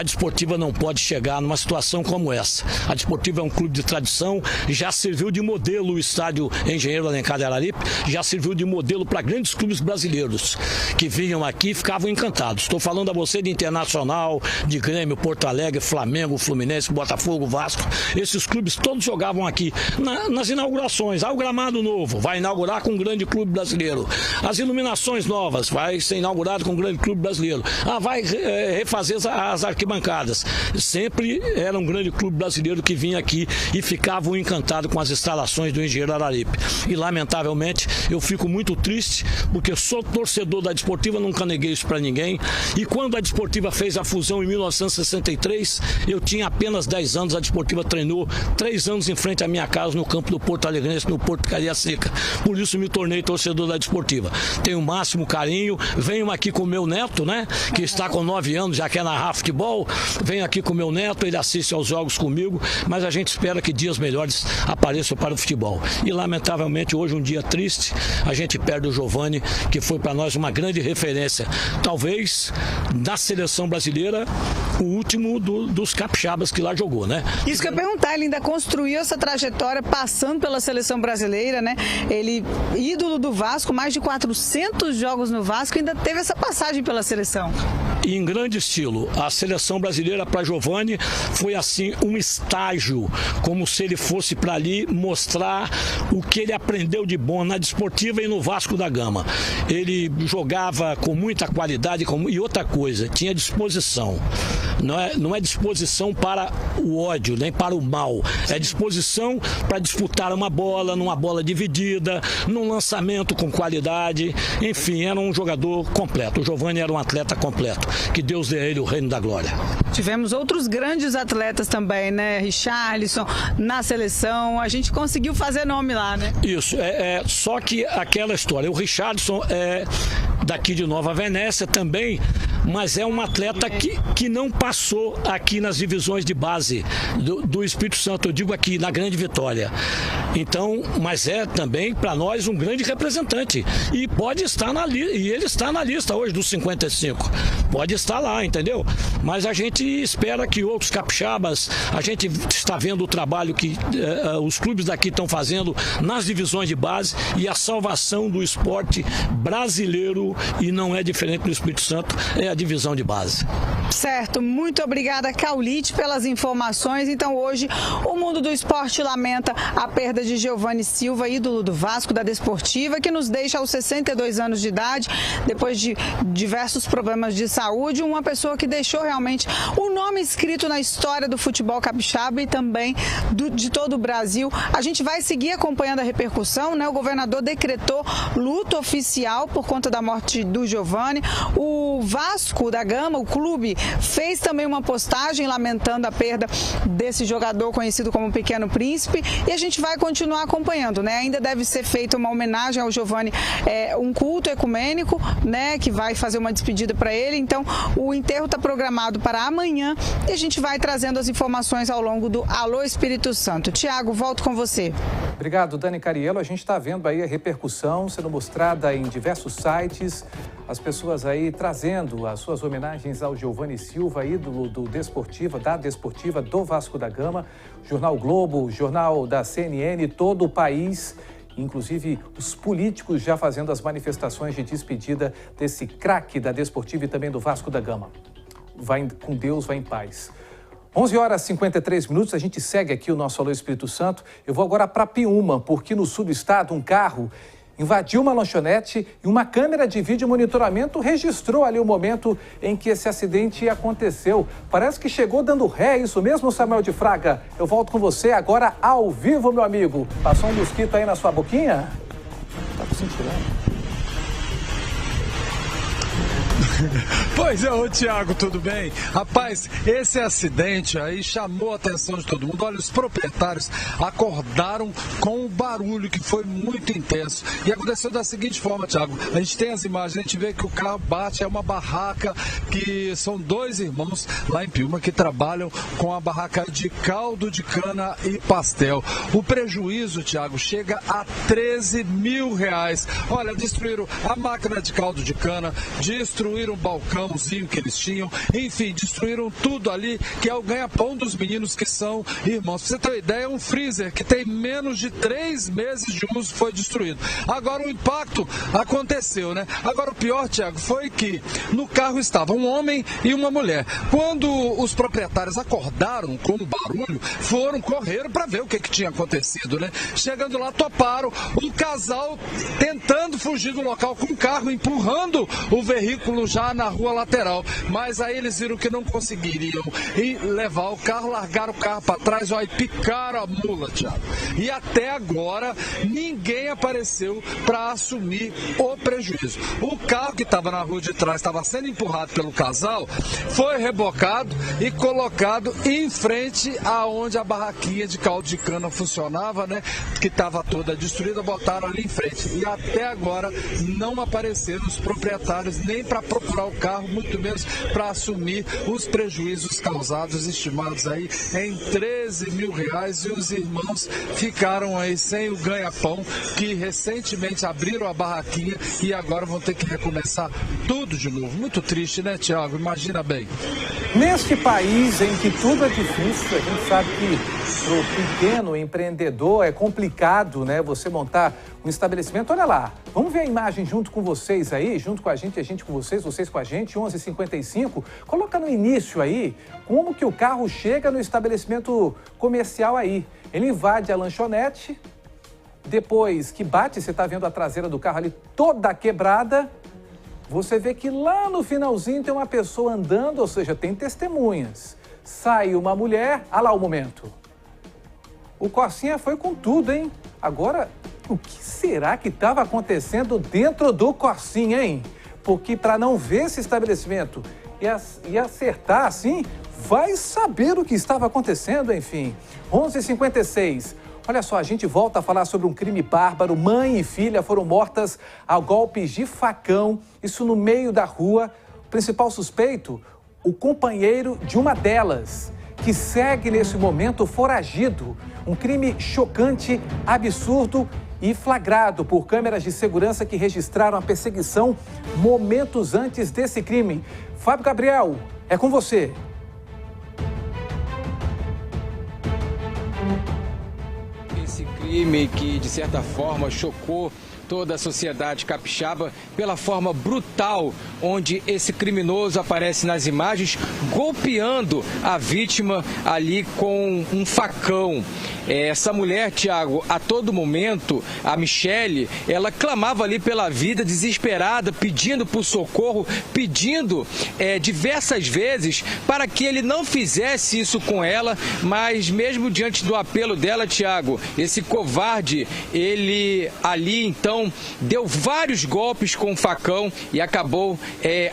a Desportiva não pode chegar numa situação como essa. A Desportiva é um clube de tradição, já serviu de modelo o estádio Engenheiro Alencar de Araripe, já serviu de modelo para grandes clubes brasileiros que vinham aqui e ficavam encantados. Estou falando a você de Internacional, de Grêmio, Porto Alegre, Flamengo, Fluminense, Botafogo, Vasco. Esses clubes todos jogavam aqui nas inaugurações. O gramado novo vai inaugurar com um grande clube brasileiro. As iluminações novas vai ser inaugurado com um grande clube brasileiro. Vai refazer as arquibancadas. Sempre era um grande clube brasileiro que vinha aqui e ficavam encantados com as instalações do Engenheiro Araripe. E lamentavelmente eu fico muito triste porque sou torcedor da Desportiva, nunca neguei isso para ninguém. E quando a Desportiva fez a fusão em 1963, eu tinha apenas 10 anos. A Desportiva treinou 3 anos em frente à minha casa no campo do Porto Alegrense, no Porto Cariacica. Por isso me tornei torcedor da Desportiva. Tenho o máximo carinho, venho aqui com o meu neto, né, que está com 9 anos, já quer narrar futebol, venho aqui com o meu neto, ele assiste aos jogos comigo, mas a gente espera que dias melhores apareçam para o futebol. E lamentavelmente hoje um dia triste, a gente perde o Giovani, que foi para nós uma grande referência, talvez na seleção brasileira, o último dos capixabas que lá jogou, né? Isso que eu ia perguntar, ele ainda construiu essa trajetória passando pela seleção brasileira, né? Ele, ídolo do Vasco, mais de 400 jogos no Vasco, ainda teve essa passagem pela seleção. E em grande estilo, a seleção brasileira para Giovani foi assim um estágio, como se ele fosse para ali mostrar o que ele aprendeu de bom na Desportiva e no Vasco da Gama. Ele jogava com muita qualidade e outra coisa, tinha disposição. Não é disposição para o ódio, nem para o mal. É disposição para disputar uma bola, numa bola dividida, num lançamento com qualidade. Enfim, era um jogador completo. O Giovani era um atleta completo. Que Deus dê a ele o reino da glória. Tivemos outros grandes atletas também, né? Richarlison na seleção. A gente conseguiu fazer nome lá, né? Isso. Só que aquela história. O Richarlison é daqui de Nova Venécia também, mas é um atleta que não passou aqui nas divisões de base do Espírito Santo, eu digo aqui na Grande Vitória. Então, mas é também para nós um grande representante e pode estar e ele está na lista hoje dos 55. Pode estar lá, entendeu? Mas a gente espera que outros capixabas, a gente está vendo o trabalho que os clubes daqui estão fazendo nas divisões de base e a salvação do esporte brasileiro, e não é diferente do Espírito Santo, é a divisão de base. Certo, muito obrigada, Caulite, pelas informações. Então hoje o mundo do esporte lamenta a perda de Giovani Silva, ídolo do Vasco, da Desportiva, que nos deixa aos 62 anos de idade, depois de diversos problemas de saúde, uma pessoa que deixou realmente o nome escrito na história do futebol capixaba e também de todo o Brasil. A gente vai seguir acompanhando a repercussão, né? O governador decretou luto oficial por conta da morte do Giovani. O Vasco da Gama, o clube, fez também uma postagem lamentando a perda desse jogador conhecido como Pequeno Príncipe, e a gente vai continuar acompanhando, né? Ainda deve ser feita uma homenagem ao Giovani, um culto ecumênico, né, que vai fazer uma despedida para ele. Então o enterro está programado para amanhã e a gente vai trazendo as informações ao longo do Alô Espírito Santo. Tiago, volto com você. Obrigado, Dani Cariello. A gente está vendo aí a repercussão sendo mostrada em diversos sites, as pessoas aí trazendo as suas homenagens ao Giovani Silva, ídolo da Desportiva, do Vasco da Gama, Jornal Globo, Jornal da CNN, todo o país, inclusive os políticos já fazendo as manifestações de despedida desse craque da Desportiva e também do Vasco da Gama. Vai com Deus, vai em paz. 11h53, a gente segue aqui o nosso Alô Espírito Santo. Eu vou agora para Piúma, porque no sul do estado um carro invadiu uma lanchonete e uma câmera de vídeo monitoramento registrou ali o momento em que esse acidente aconteceu. Parece que chegou dando ré, isso mesmo, Samuel de Fraga? Eu volto com você agora ao vivo, meu amigo. Passou um mosquito aí na sua boquinha? Tá sentindo? Pois é, ô Tiago, tudo bem? Rapaz, esse acidente aí chamou a atenção de todo mundo. Olha, os proprietários acordaram com o barulho que foi muito intenso. E aconteceu da seguinte forma, Tiago, a gente tem as imagens, a gente vê que o carro bate, é uma barraca, que são 2 irmãos lá em Piúma que trabalham com a barraca de caldo de cana e pastel. O prejuízo, Tiago, chega a R$13 mil. Olha, destruíram a máquina de caldo de cana, destruíram destruíram um balcãozinho que eles tinham, enfim, destruíram tudo ali, que é o ganha-pão dos meninos que são irmãos. Pra você ter uma ideia, um freezer que tem menos de 3 meses de uso foi destruído. Agora o impacto aconteceu, né? Agora o pior, Tiago, foi que no carro estava um homem e uma mulher. Quando os proprietários acordaram com o barulho, correram para ver o que tinha acontecido, né? Chegando lá, toparam um casal tentando fugir do local com o carro, empurrando o veículo já na rua lateral. Mas aí eles viram que não conseguiriam e levar o carro, largaram o carro para trás, ó, e picaram a mula, Tiago. E até agora ninguém apareceu para assumir o prejuízo. O carro que estava na rua de trás estava sendo empurrado pelo casal, foi rebocado e colocado em frente aonde a barraquinha de caldo de cana funcionava, né? Que estava toda destruída, botaram ali em frente. E até agora não apareceram os proprietários nem para procurar o carro, muito menos para assumir os prejuízos causados, estimados aí em R$13 mil, e os irmãos ficaram aí sem o ganha-pão, que recentemente abriram a barraquinha e agora vão ter que recomeçar tudo de novo. Muito triste, né, Tiago? Imagina bem. Neste país em que tudo é difícil, a gente sabe que para o pequeno empreendedor é complicado, né, você montar um estabelecimento. Olha lá, vamos ver a imagem junto com vocês aí, junto com a gente com vocês com a gente, 11h55. Coloca no início aí como que o carro chega no estabelecimento comercial aí. Ele invade a lanchonete, depois que bate, você está vendo a traseira do carro ali toda quebrada. Você vê que lá no finalzinho tem uma pessoa andando, ou seja, tem testemunhas. Sai uma mulher, olha lá o momento. O Corsinha foi com tudo, hein? Agora, o que será que estava acontecendo dentro do Corsinha, hein? Porque para não ver esse estabelecimento e acertar assim, vai saber o que estava acontecendo, enfim. 11h56. Olha só, a gente volta a falar sobre um crime bárbaro. Mãe e filha foram mortas a golpes de facão, isso no meio da rua. O principal suspeito, o companheiro de uma delas, que segue nesse momento foragido. Um crime chocante, absurdo e flagrado por câmeras de segurança que registraram a perseguição momentos antes desse crime. Fábio Gabriel, é com você. Esse crime que, de certa forma, chocou toda a sociedade capixaba pela forma brutal onde esse criminoso aparece nas imagens, golpeando a vítima ali com um facão. Essa mulher, Tiago, a todo momento, a Michele, ela clamava ali pela vida, desesperada, pedindo por socorro, pedindo diversas vezes para que ele não fizesse isso com ela, mas mesmo diante do apelo dela, Tiago, esse covarde, ele ali então deu vários golpes com o facão e acabou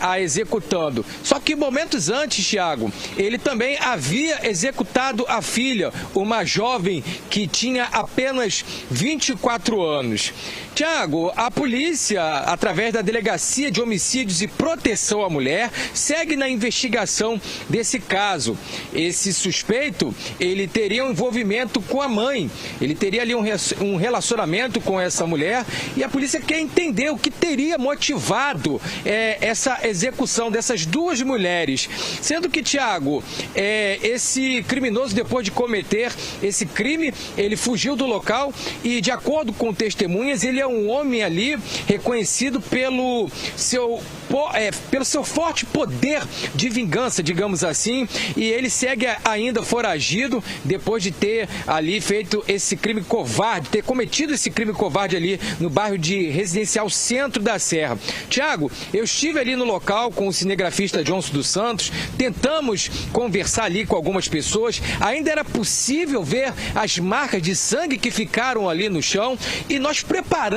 a executando. Só que momentos antes, Tiago, ele também havia executado a filha, uma jovem que tinha apenas 24 anos. Tiago, a polícia, através da Delegacia de Homicídios e Proteção à Mulher, segue na investigação desse caso. Esse suspeito, ele teria um envolvimento com a mãe, ele teria ali um relacionamento com essa mulher e a polícia quer entender o que teria motivado essa execução dessas duas mulheres. Sendo que, Tiago, esse criminoso, depois de cometer esse crime, ele fugiu do local e, de acordo com testemunhas, ele é um homem ali reconhecido pelo seu forte poder de vingança, digamos assim, e ele segue ainda foragido depois de ter ali feito esse crime covarde, ter cometido esse crime covarde ali no bairro de Residencial Centro da Serra. Tiago, eu estive ali no local com o cinegrafista Johnson dos Santos, tentamos conversar ali com algumas pessoas, ainda era possível ver as marcas de sangue que ficaram ali no chão e nós preparamos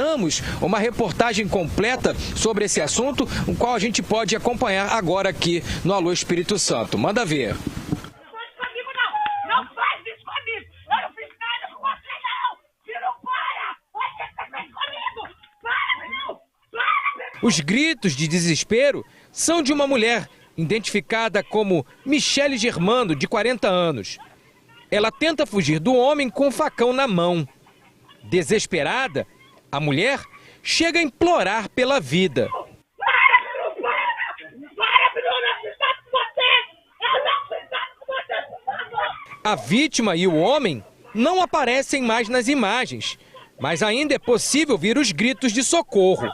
uma reportagem completa sobre esse assunto, o qual a gente pode acompanhar agora aqui no Alô Espírito Santo. Manda ver. Não faz isso comigo! Eu não fiz nada com você, não! Tira o para! Olha o que você fez comigo! Para, meu! Para! Os gritos de desespero são de uma mulher identificada como Michele Germando, de 40 anos. Ela tenta fugir do homem com o facão na mão. Desesperada, a mulher chega a implorar pela vida. Para, meu! Para! A vítima e o homem não aparecem mais nas imagens, mas ainda é possível ouvir os gritos de socorro.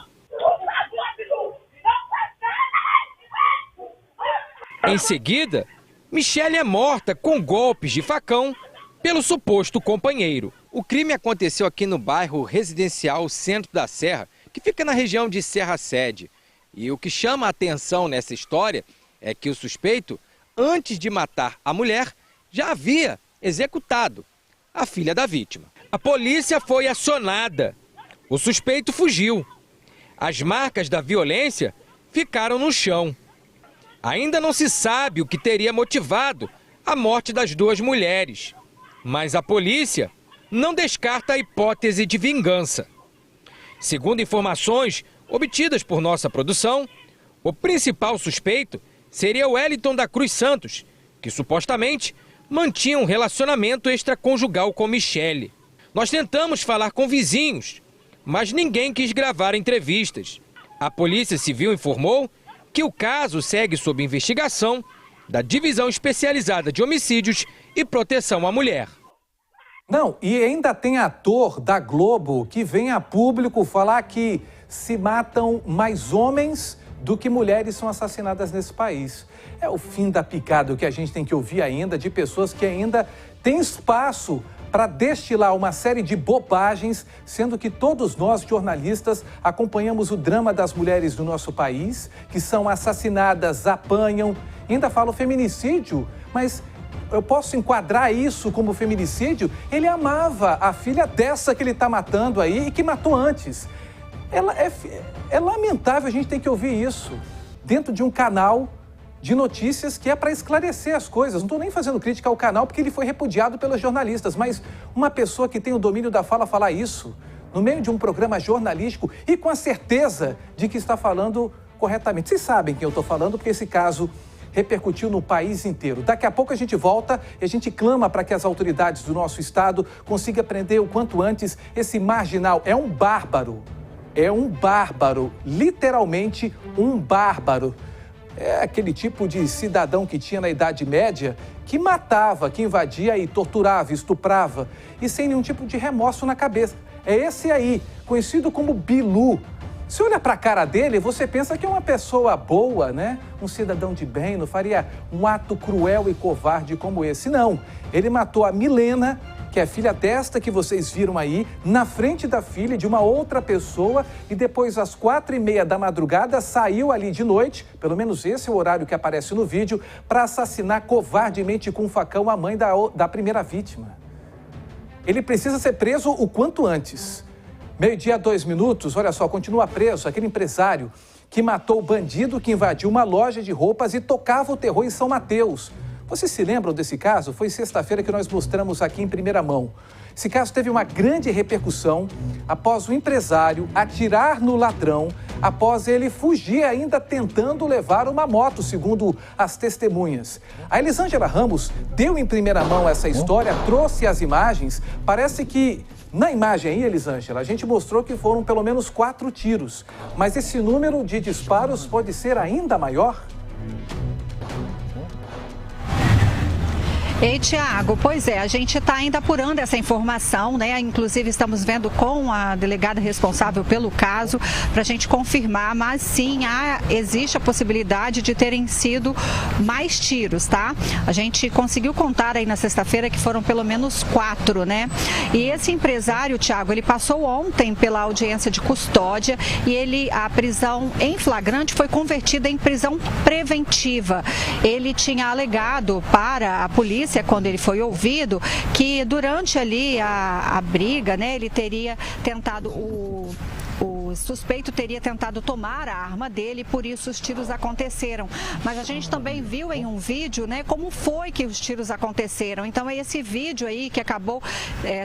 Em seguida, Michele é morta com golpes de facão pelo suposto companheiro. O crime aconteceu aqui no bairro residencial Centro da Serra, que fica na região de Serra Sede. E o que chama a atenção nessa história é que o suspeito, antes de matar a mulher, já havia executado a filha da vítima. A polícia foi acionada. O suspeito fugiu. As marcas da violência ficaram no chão. Ainda não se sabe o que teria motivado a morte das duas mulheres, mas a polícia não descarta a hipótese de vingança. Segundo informações obtidas por nossa produção, o principal suspeito seria o Wellington da Cruz Santos, que supostamente mantinha um relacionamento extraconjugal com Michele. Nós tentamos falar com vizinhos, mas ninguém quis gravar entrevistas. A Polícia Civil informou que o caso segue sob investigação da Divisão Especializada de Homicídios e Proteção à Mulher. Não, e ainda tem ator da Globo que vem a público falar que se matam mais homens do que mulheres são assassinadas nesse país. É o fim da picada que a gente tem que ouvir ainda de pessoas que ainda têm espaço para destilar uma série de bobagens, sendo que todos nós, jornalistas, acompanhamos o drama das mulheres do nosso país, que são assassinadas, apanham, ainda falo feminicídio, mas eu posso enquadrar isso como feminicídio? Ele amava a filha dessa que ele está matando aí e que matou antes. É lamentável a gente ter que ouvir isso dentro de um canal de notícias que é para esclarecer as coisas. Não estou nem fazendo crítica ao canal porque ele foi repudiado pelos jornalistas, mas uma pessoa que tem o domínio da fala falar isso no meio de um programa jornalístico e com a certeza de que está falando corretamente. Vocês sabem quem eu estou falando porque esse caso repercutiu no país inteiro. Daqui a pouco a gente volta e a gente clama para que as autoridades do nosso estado consigam prender o quanto antes esse marginal. É um bárbaro, literalmente um bárbaro. É aquele tipo de cidadão que tinha na Idade Média que matava, que invadia e torturava, estuprava e sem nenhum tipo de remorso na cabeça. É esse aí, conhecido como Bilu. Se olha para a cara dele, você pensa que é uma pessoa boa, né? Um cidadão de bem, não faria um ato cruel e covarde como esse. Não, ele matou a Milena, que é filha desta que vocês viram aí, na frente da filha de uma outra pessoa e depois às 4h30 da madrugada saiu ali de noite, pelo menos esse é o horário que aparece no vídeo, para assassinar covardemente com um facão a mãe da primeira vítima. Ele precisa ser preso o quanto antes. 12:02, olha só, continua preso aquele empresário que matou o bandido que invadiu uma loja de roupas e tocava o terror em São Mateus. Vocês se lembram desse caso? Foi sexta-feira que nós mostramos aqui em primeira mão. Esse caso teve uma grande repercussão após o empresário atirar no ladrão, após ele fugir ainda tentando levar uma moto, segundo as testemunhas. A Elisângela Ramos deu em primeira mão essa história, trouxe as imagens. Parece que na imagem aí, Elisângela, a gente mostrou que foram pelo menos 4 tiros. Mas esse número de disparos pode ser ainda maior? Ei, Tiago, pois é, a gente está ainda apurando essa informação, né? Inclusive estamos vendo com a delegada responsável pelo caso para a gente confirmar, mas sim, existe a possibilidade de terem sido mais tiros, tá? A gente conseguiu contar aí na sexta-feira que foram pelo menos 4, né? E esse empresário, Tiago, ele passou ontem pela audiência de custódia e a prisão em flagrante foi convertida em prisão preventiva. Ele tinha alegado para a polícia, quando ele foi ouvido, que durante ali a briga, né, ele teria tentado, o suspeito teria tentado tomar a arma dele, por isso os tiros aconteceram. Mas a gente também viu em um vídeo, né, como foi que os tiros aconteceram. Então esse vídeo aí que acabou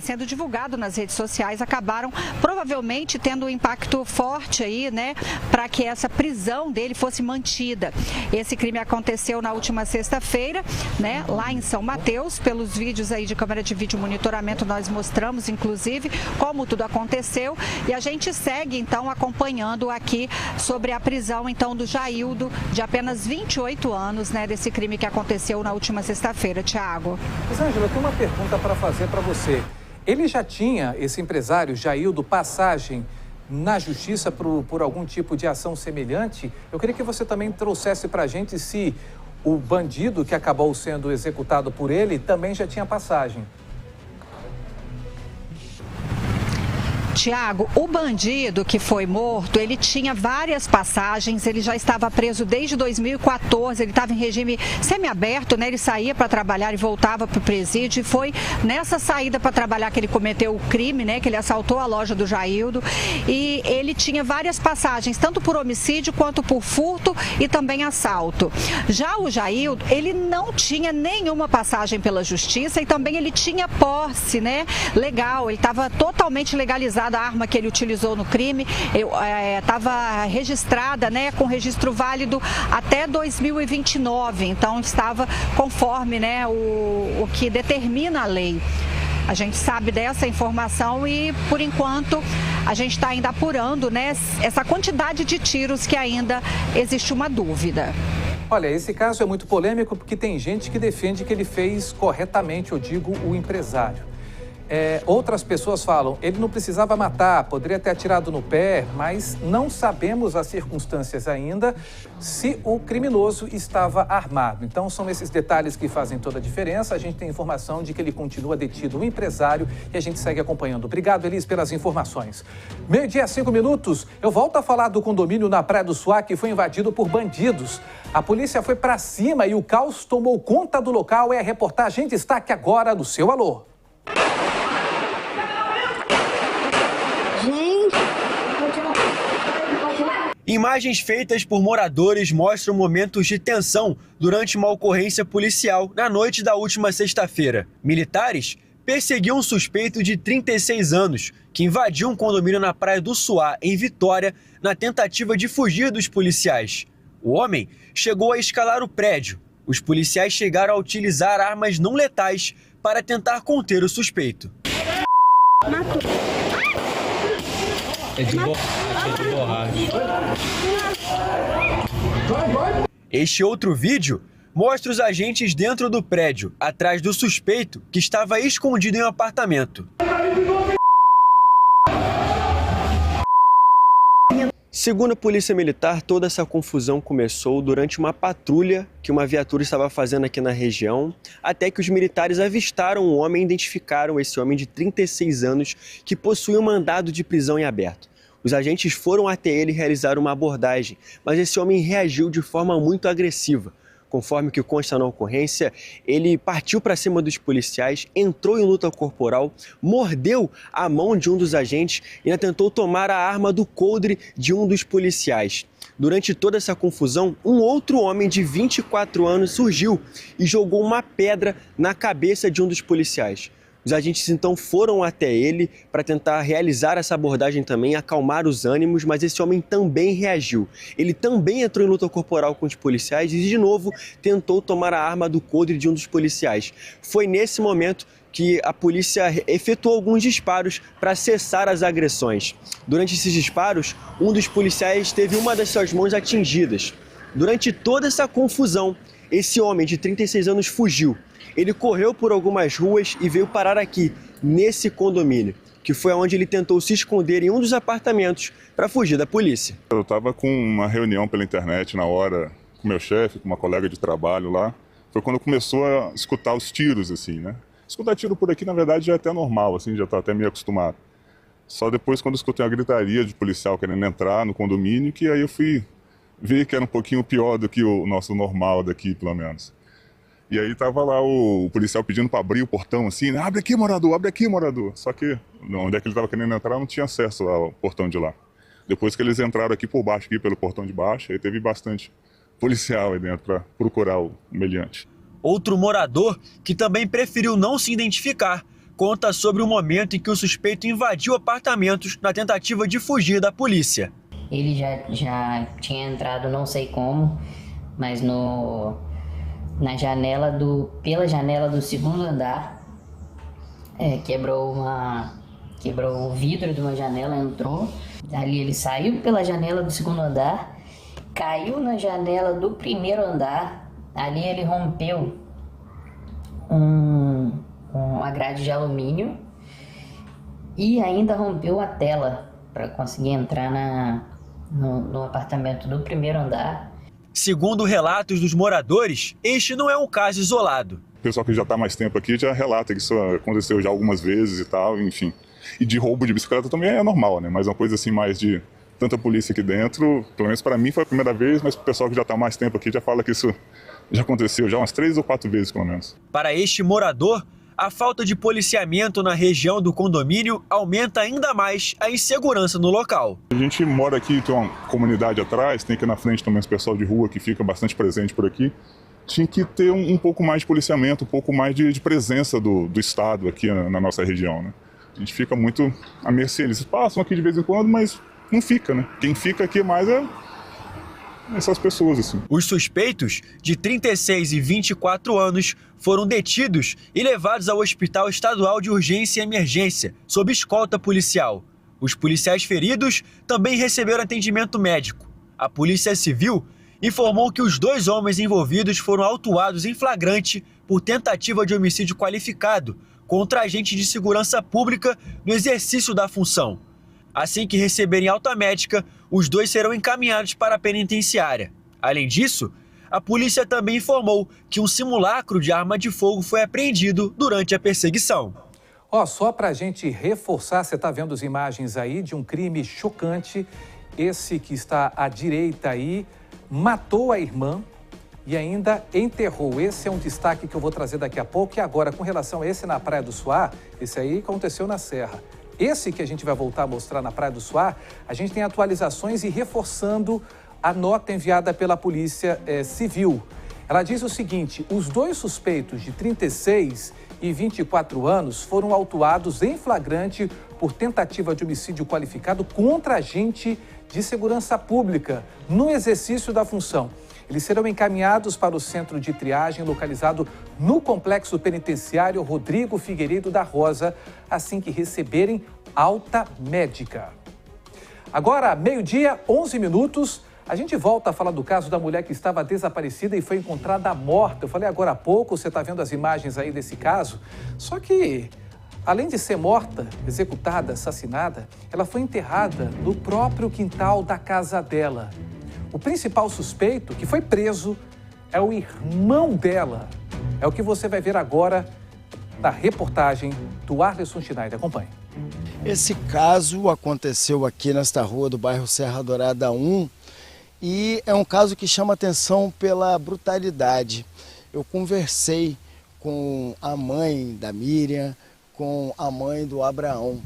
sendo divulgado nas redes sociais, acabaram provavelmente tendo um impacto forte aí, né, para que essa prisão dele fosse mantida. Esse crime aconteceu na última sexta-feira, né, lá em São Mateus. Pelos vídeos aí de câmera de vídeo monitoramento nós mostramos, inclusive, como tudo aconteceu. E a gente segue então estão acompanhando aqui sobre a prisão, então, do Jaildo, de apenas 28 anos, né, desse crime que aconteceu na última sexta-feira, Tiago. Ângela, eu tenho uma pergunta para fazer para você. Ele já tinha, esse empresário, Jaildo, passagem na justiça por algum tipo de ação semelhante? Eu queria que você também trouxesse para a gente se o bandido que acabou sendo executado por ele também já tinha passagem. Tiago, o bandido que foi morto, ele tinha várias passagens, ele já estava preso desde 2014, ele estava em regime semiaberto, né? Ele saía para trabalhar e voltava para o presídio, e foi nessa saída para trabalhar que ele cometeu o crime, né? Que ele assaltou a loja do Jaildo, e ele tinha várias passagens, tanto por homicídio quanto por furto e também assalto. Já o Jaildo, ele não tinha nenhuma passagem pela justiça e também ele tinha posse, né? Legal, ele estava totalmente legalizado. A arma que ele utilizou no crime estava registrada, né, com registro válido até 2029, então estava conforme, né, o que determina a lei. A gente sabe dessa informação e, por enquanto, a gente está ainda apurando, né, essa quantidade de tiros que ainda existe uma dúvida. Olha, esse caso é muito polêmico porque tem gente que defende que ele fez corretamente, eu digo, o empresário. Outras pessoas falam, ele não precisava matar, poderia ter atirado no pé, mas não sabemos as circunstâncias ainda se o criminoso estava armado. Então são esses detalhes que fazem toda a diferença. A gente tem informação de que ele continua detido, o empresário, e a gente segue acompanhando. Obrigado, Elis, pelas informações. 12:05, eu volto a falar do condomínio na Praia do Suá que foi invadido por bandidos. A polícia foi para cima e o caos tomou conta do local. É a reportagem em destaque agora no seu Alô. Imagens feitas por moradores mostram momentos de tensão durante uma ocorrência policial na noite da última sexta-feira. Militares perseguiam um suspeito de 36 anos que invadiu um condomínio na Praia do Suá, em Vitória, na tentativa de fugir dos policiais. O homem chegou a escalar o prédio. Os policiais chegaram a utilizar armas não letais para tentar conter o suspeito. É de borracha. Este outro vídeo mostra os agentes dentro do prédio, atrás do suspeito que estava escondido em um apartamento. Segundo a Polícia Militar, toda essa confusão começou durante uma patrulha que uma viatura estava fazendo aqui na região, até que os militares avistaram um homem e identificaram esse homem de 36 anos que possuía um mandado de prisão em aberto. Os agentes foram até ele e realizaram uma abordagem, mas esse homem reagiu de forma muito agressiva. Conforme o que consta na ocorrência, ele partiu para cima dos policiais, entrou em luta corporal, mordeu a mão de um dos agentes e ainda tentou tomar a arma do coldre de um dos policiais. Durante toda essa confusão, um outro homem de 24 anos surgiu e jogou uma pedra na cabeça de um dos policiais. Os agentes então foram até ele para tentar realizar essa abordagem também, acalmar os ânimos, mas esse homem também reagiu. Ele também entrou em luta corporal com os policiais e de novo tentou tomar a arma do coldre de um dos policiais. Foi nesse momento que a polícia efetuou alguns disparos para cessar as agressões. Durante esses disparos, um dos policiais teve uma das suas mãos atingidas. Durante toda essa confusão, esse homem de 36 anos fugiu. Ele correu por algumas ruas e veio parar aqui, nesse condomínio, que foi onde ele tentou se esconder em um dos apartamentos para fugir da polícia. Eu estava com uma reunião pela internet na hora, com meu chefe, com uma colega de trabalho lá. Foi quando começou a escutar os tiros, assim, né? Escutar tiro por aqui, na verdade, já é até normal, assim, já estou até meio acostumado. Só depois, quando eu escutei uma gritaria de policial querendo entrar no condomínio, que aí eu fui ver que era um pouquinho pior do que o nosso normal daqui, pelo menos. E aí tava lá o policial pedindo para abrir o portão assim, né? Abre aqui, morador, abre aqui, morador. Só que onde é que ele estava querendo entrar não tinha acesso ao portão de lá. Depois que eles entraram aqui por baixo, aqui pelo portão de baixo, aí teve bastante policial aí dentro para procurar o meliante. Outro morador, que também preferiu não se identificar, conta sobre o momento em que o suspeito invadiu apartamentos na tentativa de fugir da polícia. Ele já tinha entrado, não sei como, mas pela janela do segundo andar, quebrou quebrou o vidro de uma janela, entrou. Ali ele saiu pela janela do segundo andar, caiu na janela do primeiro andar. Ali ele rompeu uma grade de alumínio e ainda rompeu a tela para conseguir entrar no apartamento do primeiro andar. Segundo relatos dos moradores, este não é um caso isolado. O pessoal que já está mais tempo aqui já relata que isso aconteceu já algumas vezes e tal, enfim. E de roubo de bicicleta também é normal, né? Mas uma coisa assim mais de tanta polícia aqui dentro, pelo menos para mim foi a primeira vez, mas o pessoal que já está mais tempo aqui já fala que isso já aconteceu já umas 3 ou 4 vezes, pelo menos. Para este morador, a falta de policiamento na região do condomínio aumenta ainda mais a insegurança no local. A gente mora aqui, tem uma comunidade atrás, tem aqui na frente também os pessoal de rua que fica bastante presente por aqui. Tinha que ter um pouco mais de policiamento, um pouco mais de presença do Estado aqui na nossa região, né? A gente fica muito à mercê. Eles passam aqui de vez em quando, mas não fica, né? Quem fica aqui mais é essas pessoas, assim. Os suspeitos, de 36 e 24 anos, foram detidos e levados ao Hospital Estadual de Urgência e Emergência, sob escolta policial. Os policiais feridos também receberam atendimento médico. A Polícia Civil informou que os 2 homens envolvidos foram autuados em flagrante por tentativa de homicídio qualificado contra agente de segurança pública no exercício da função. Assim que receberem alta médica, os 2 serão encaminhados para a penitenciária. Além disso, a polícia também informou que um simulacro de arma de fogo foi apreendido durante a perseguição. Só para a gente reforçar, você está vendo as imagens aí de um crime chocante. Esse que está à direita aí matou a irmã e ainda enterrou. Esse é um destaque que eu vou trazer daqui a pouco. E agora, com relação a esse na Praia do Suá, esse aí aconteceu na Serra. Esse que a gente vai voltar a mostrar na Praia do Suá, a gente tem atualizações e reforçando a nota enviada pela Polícia Civil. Ela diz o seguinte: os 2 suspeitos de 36 e 24 anos foram autuados em flagrante por tentativa de homicídio qualificado contra agente de segurança pública no exercício da função. Eles serão encaminhados para o centro de triagem localizado no Complexo Penitenciário Rodrigo Figueiredo da Rosa, assim que receberem alta médica. Agora, 12h, 11 minutos, a gente volta a falar do caso da mulher que estava desaparecida e foi encontrada morta. Eu falei agora há pouco, você está vendo as imagens aí desse caso, só que, além de ser morta, executada, assassinada, ela foi enterrada no próprio quintal da casa dela. O principal suspeito, que foi preso, é o irmão dela. É o que você vai ver agora na reportagem do Arleson Schneider. Acompanhe. Esse caso aconteceu aqui nesta rua do bairro Serra Dourada 1 e é um caso que chama atenção pela brutalidade. Eu conversei com a mãe da Miriam, com a mãe do Abraão.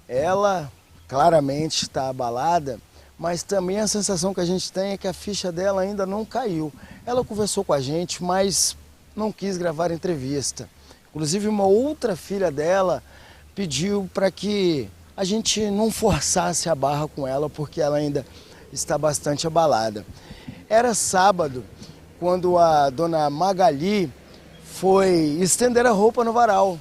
Ela claramente está abalada, mas também a sensação que a gente tem é que a ficha dela ainda não caiu. Ela conversou com a gente, mas não quis gravar entrevista. Inclusive, uma outra filha dela pediu para que a gente não forçasse a barra com ela, porque ela ainda está bastante abalada. Era sábado, quando a dona Magali foi estender a roupa no varal.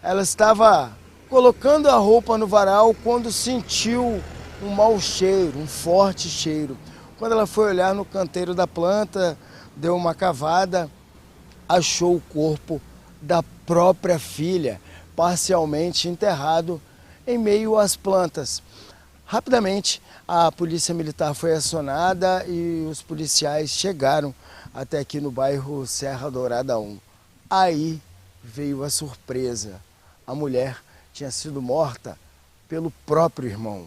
Ela estava colocando a roupa no varal quando sentiu um mau cheiro, um forte cheiro. Quando ela foi olhar no canteiro da planta, deu uma cavada, achou o corpo da própria filha, parcialmente enterrado em meio às plantas. Rapidamente, a polícia militar foi acionada e os policiais chegaram até aqui no bairro Serra Dourada 1. Aí veio a surpresa. A mulher tinha sido morta pelo próprio irmão.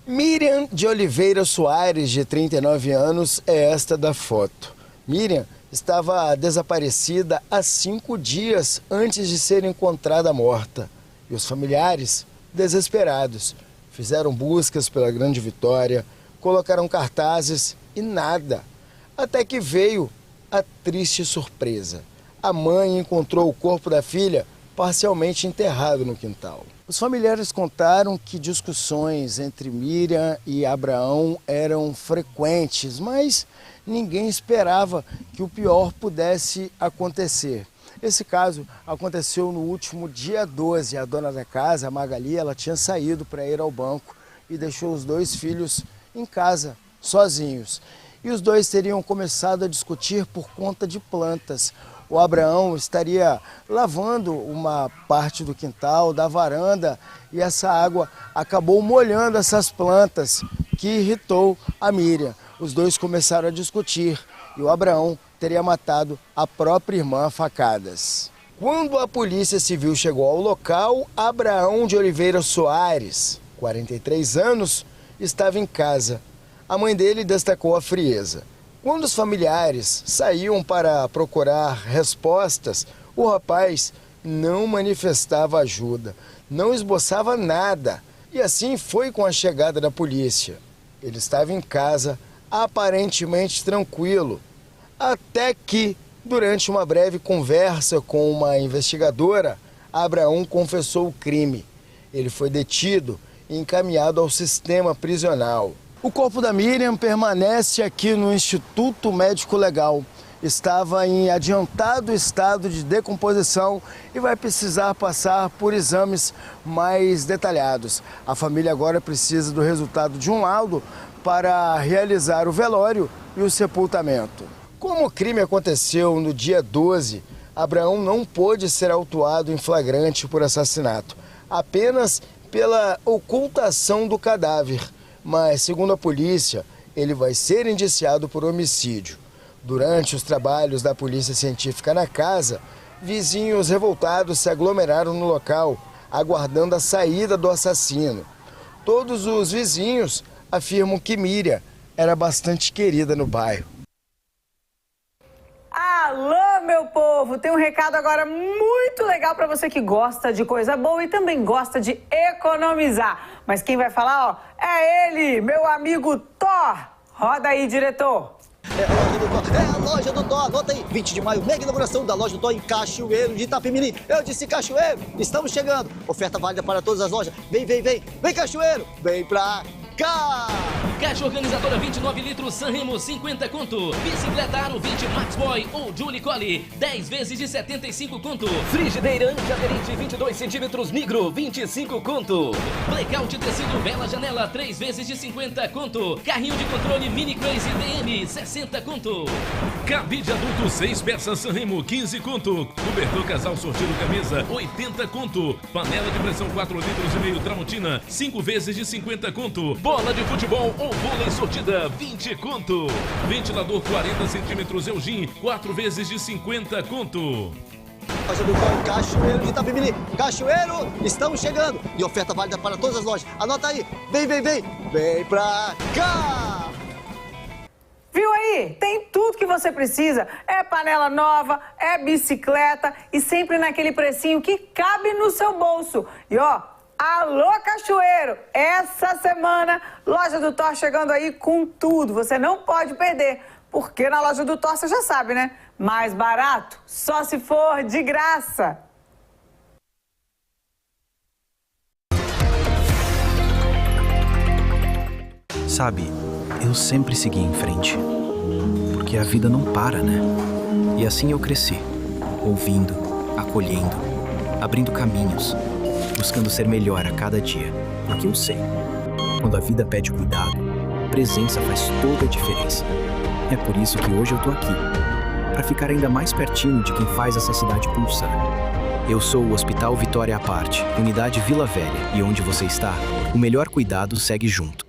Miriam de Oliveira Soares, de 39 anos, é esta da foto. Miriam estava desaparecida há 5 dias antes de ser encontrada morta. E os familiares, desesperados, fizeram buscas pela Grande Vitória, colocaram cartazes e nada. Até que veio a triste surpresa. A mãe encontrou o corpo da filha parcialmente enterrado no quintal. Os familiares contaram que discussões entre Miriam e Abraão eram frequentes, mas ninguém esperava que o pior pudesse acontecer. Esse caso aconteceu no último dia 12. A dona da casa, a Magali, ela tinha saído para ir ao banco e deixou os 2 filhos em casa, sozinhos. E os 2 teriam começado a discutir por conta de plantas. O Abraão estaria lavando uma parte do quintal, da varanda, e essa água acabou molhando essas plantas, que irritou a Miriam. Os 2 começaram a discutir e o Abraão teria matado a própria irmã a facadas. Quando a Polícia Civil chegou ao local, Abraão de Oliveira Soares, 43 anos, estava em casa. A mãe dele destacou a frieza. Quando os familiares saíam para procurar respostas, o rapaz não manifestava ajuda, não esboçava nada. E assim foi com a chegada da polícia. Ele estava em casa, aparentemente tranquilo, até que, durante uma breve conversa com uma investigadora, Abraão confessou o crime. Ele foi detido e encaminhado ao sistema prisional. O corpo da Miriam permanece aqui no Instituto Médico Legal. Estava em adiantado estado de decomposição e vai precisar passar por exames mais detalhados. A família agora precisa do resultado de um laudo para realizar o velório e o sepultamento. Como o crime aconteceu no dia 12, Abraão não pôde ser autuado em flagrante por assassinato, apenas pela ocultação do cadáver. Mas, segundo a polícia, ele vai ser indiciado por homicídio. Durante os trabalhos da polícia científica na casa, vizinhos revoltados se aglomeraram no local, aguardando a saída do assassino. Todos os vizinhos afirmam que Miriam era bastante querida no bairro. Alô, meu povo! Tem um recado agora muito legal para você que gosta de coisa boa e também gosta de economizar. Mas quem vai falar, ó, é ele, meu amigo Thor. Roda aí, diretor. É a loja do Thor, anota aí, 20 de maio, mega inauguração da loja do Thor em Cachoeiro de Itapemirim. Eu disse Cachoeiro, estamos chegando. Oferta válida para todas as lojas. Vem, vem, vem, vem Cachoeiro, vem pra cá. Caixa organizadora 29 litros Sanremo 50 conto. Bicicleta Aro 20 Max Boy ou Julie Collie 10 vezes de 75 conto. Frigideira Antiaderente 22 centímetros Migro 25 conto. Blackout tecido Bela Janela 3 vezes de 50 conto. Carrinho de controle Mini Crazy DM 60 conto. Cabide adulto 6 peças Sanremo 15 conto. Cobertor casal sortido camisa 80 conto. Panela de pressão 4 litros e meio Tramontina 5 vezes de 50 conto. Bola de futebol ou vôlei sortida, 20 conto. Ventilador 40 centímetros Elgin, 4 vezes de 50 conto. Loja do Thor, Cachoeiro de Itapemirim. Cachoeiro, estamos chegando. E oferta válida para todas as lojas. Anota aí. Vem, vem, vem. Vem pra cá. Viu aí? Tem tudo que você precisa. É panela nova, é bicicleta e sempre naquele precinho que cabe no seu bolso. E ó, alô, Cachoeiro! Essa semana, Loja do Thor chegando aí com tudo. Você não pode perder, porque na Loja do Thor você já sabe, né? Mais barato, só se for de graça. Sabe, eu sempre segui em frente, porque a vida não para, né? E assim eu cresci, ouvindo, acolhendo, abrindo caminhos, buscando ser melhor a cada dia, porque eu sei, quando a vida pede cuidado, presença faz toda a diferença. É por isso que hoje eu tô aqui, para ficar ainda mais pertinho de quem faz essa cidade pulsar. Eu sou o Hospital Vitória à Parte, Unidade Vila Velha, e onde você está, o melhor cuidado segue junto.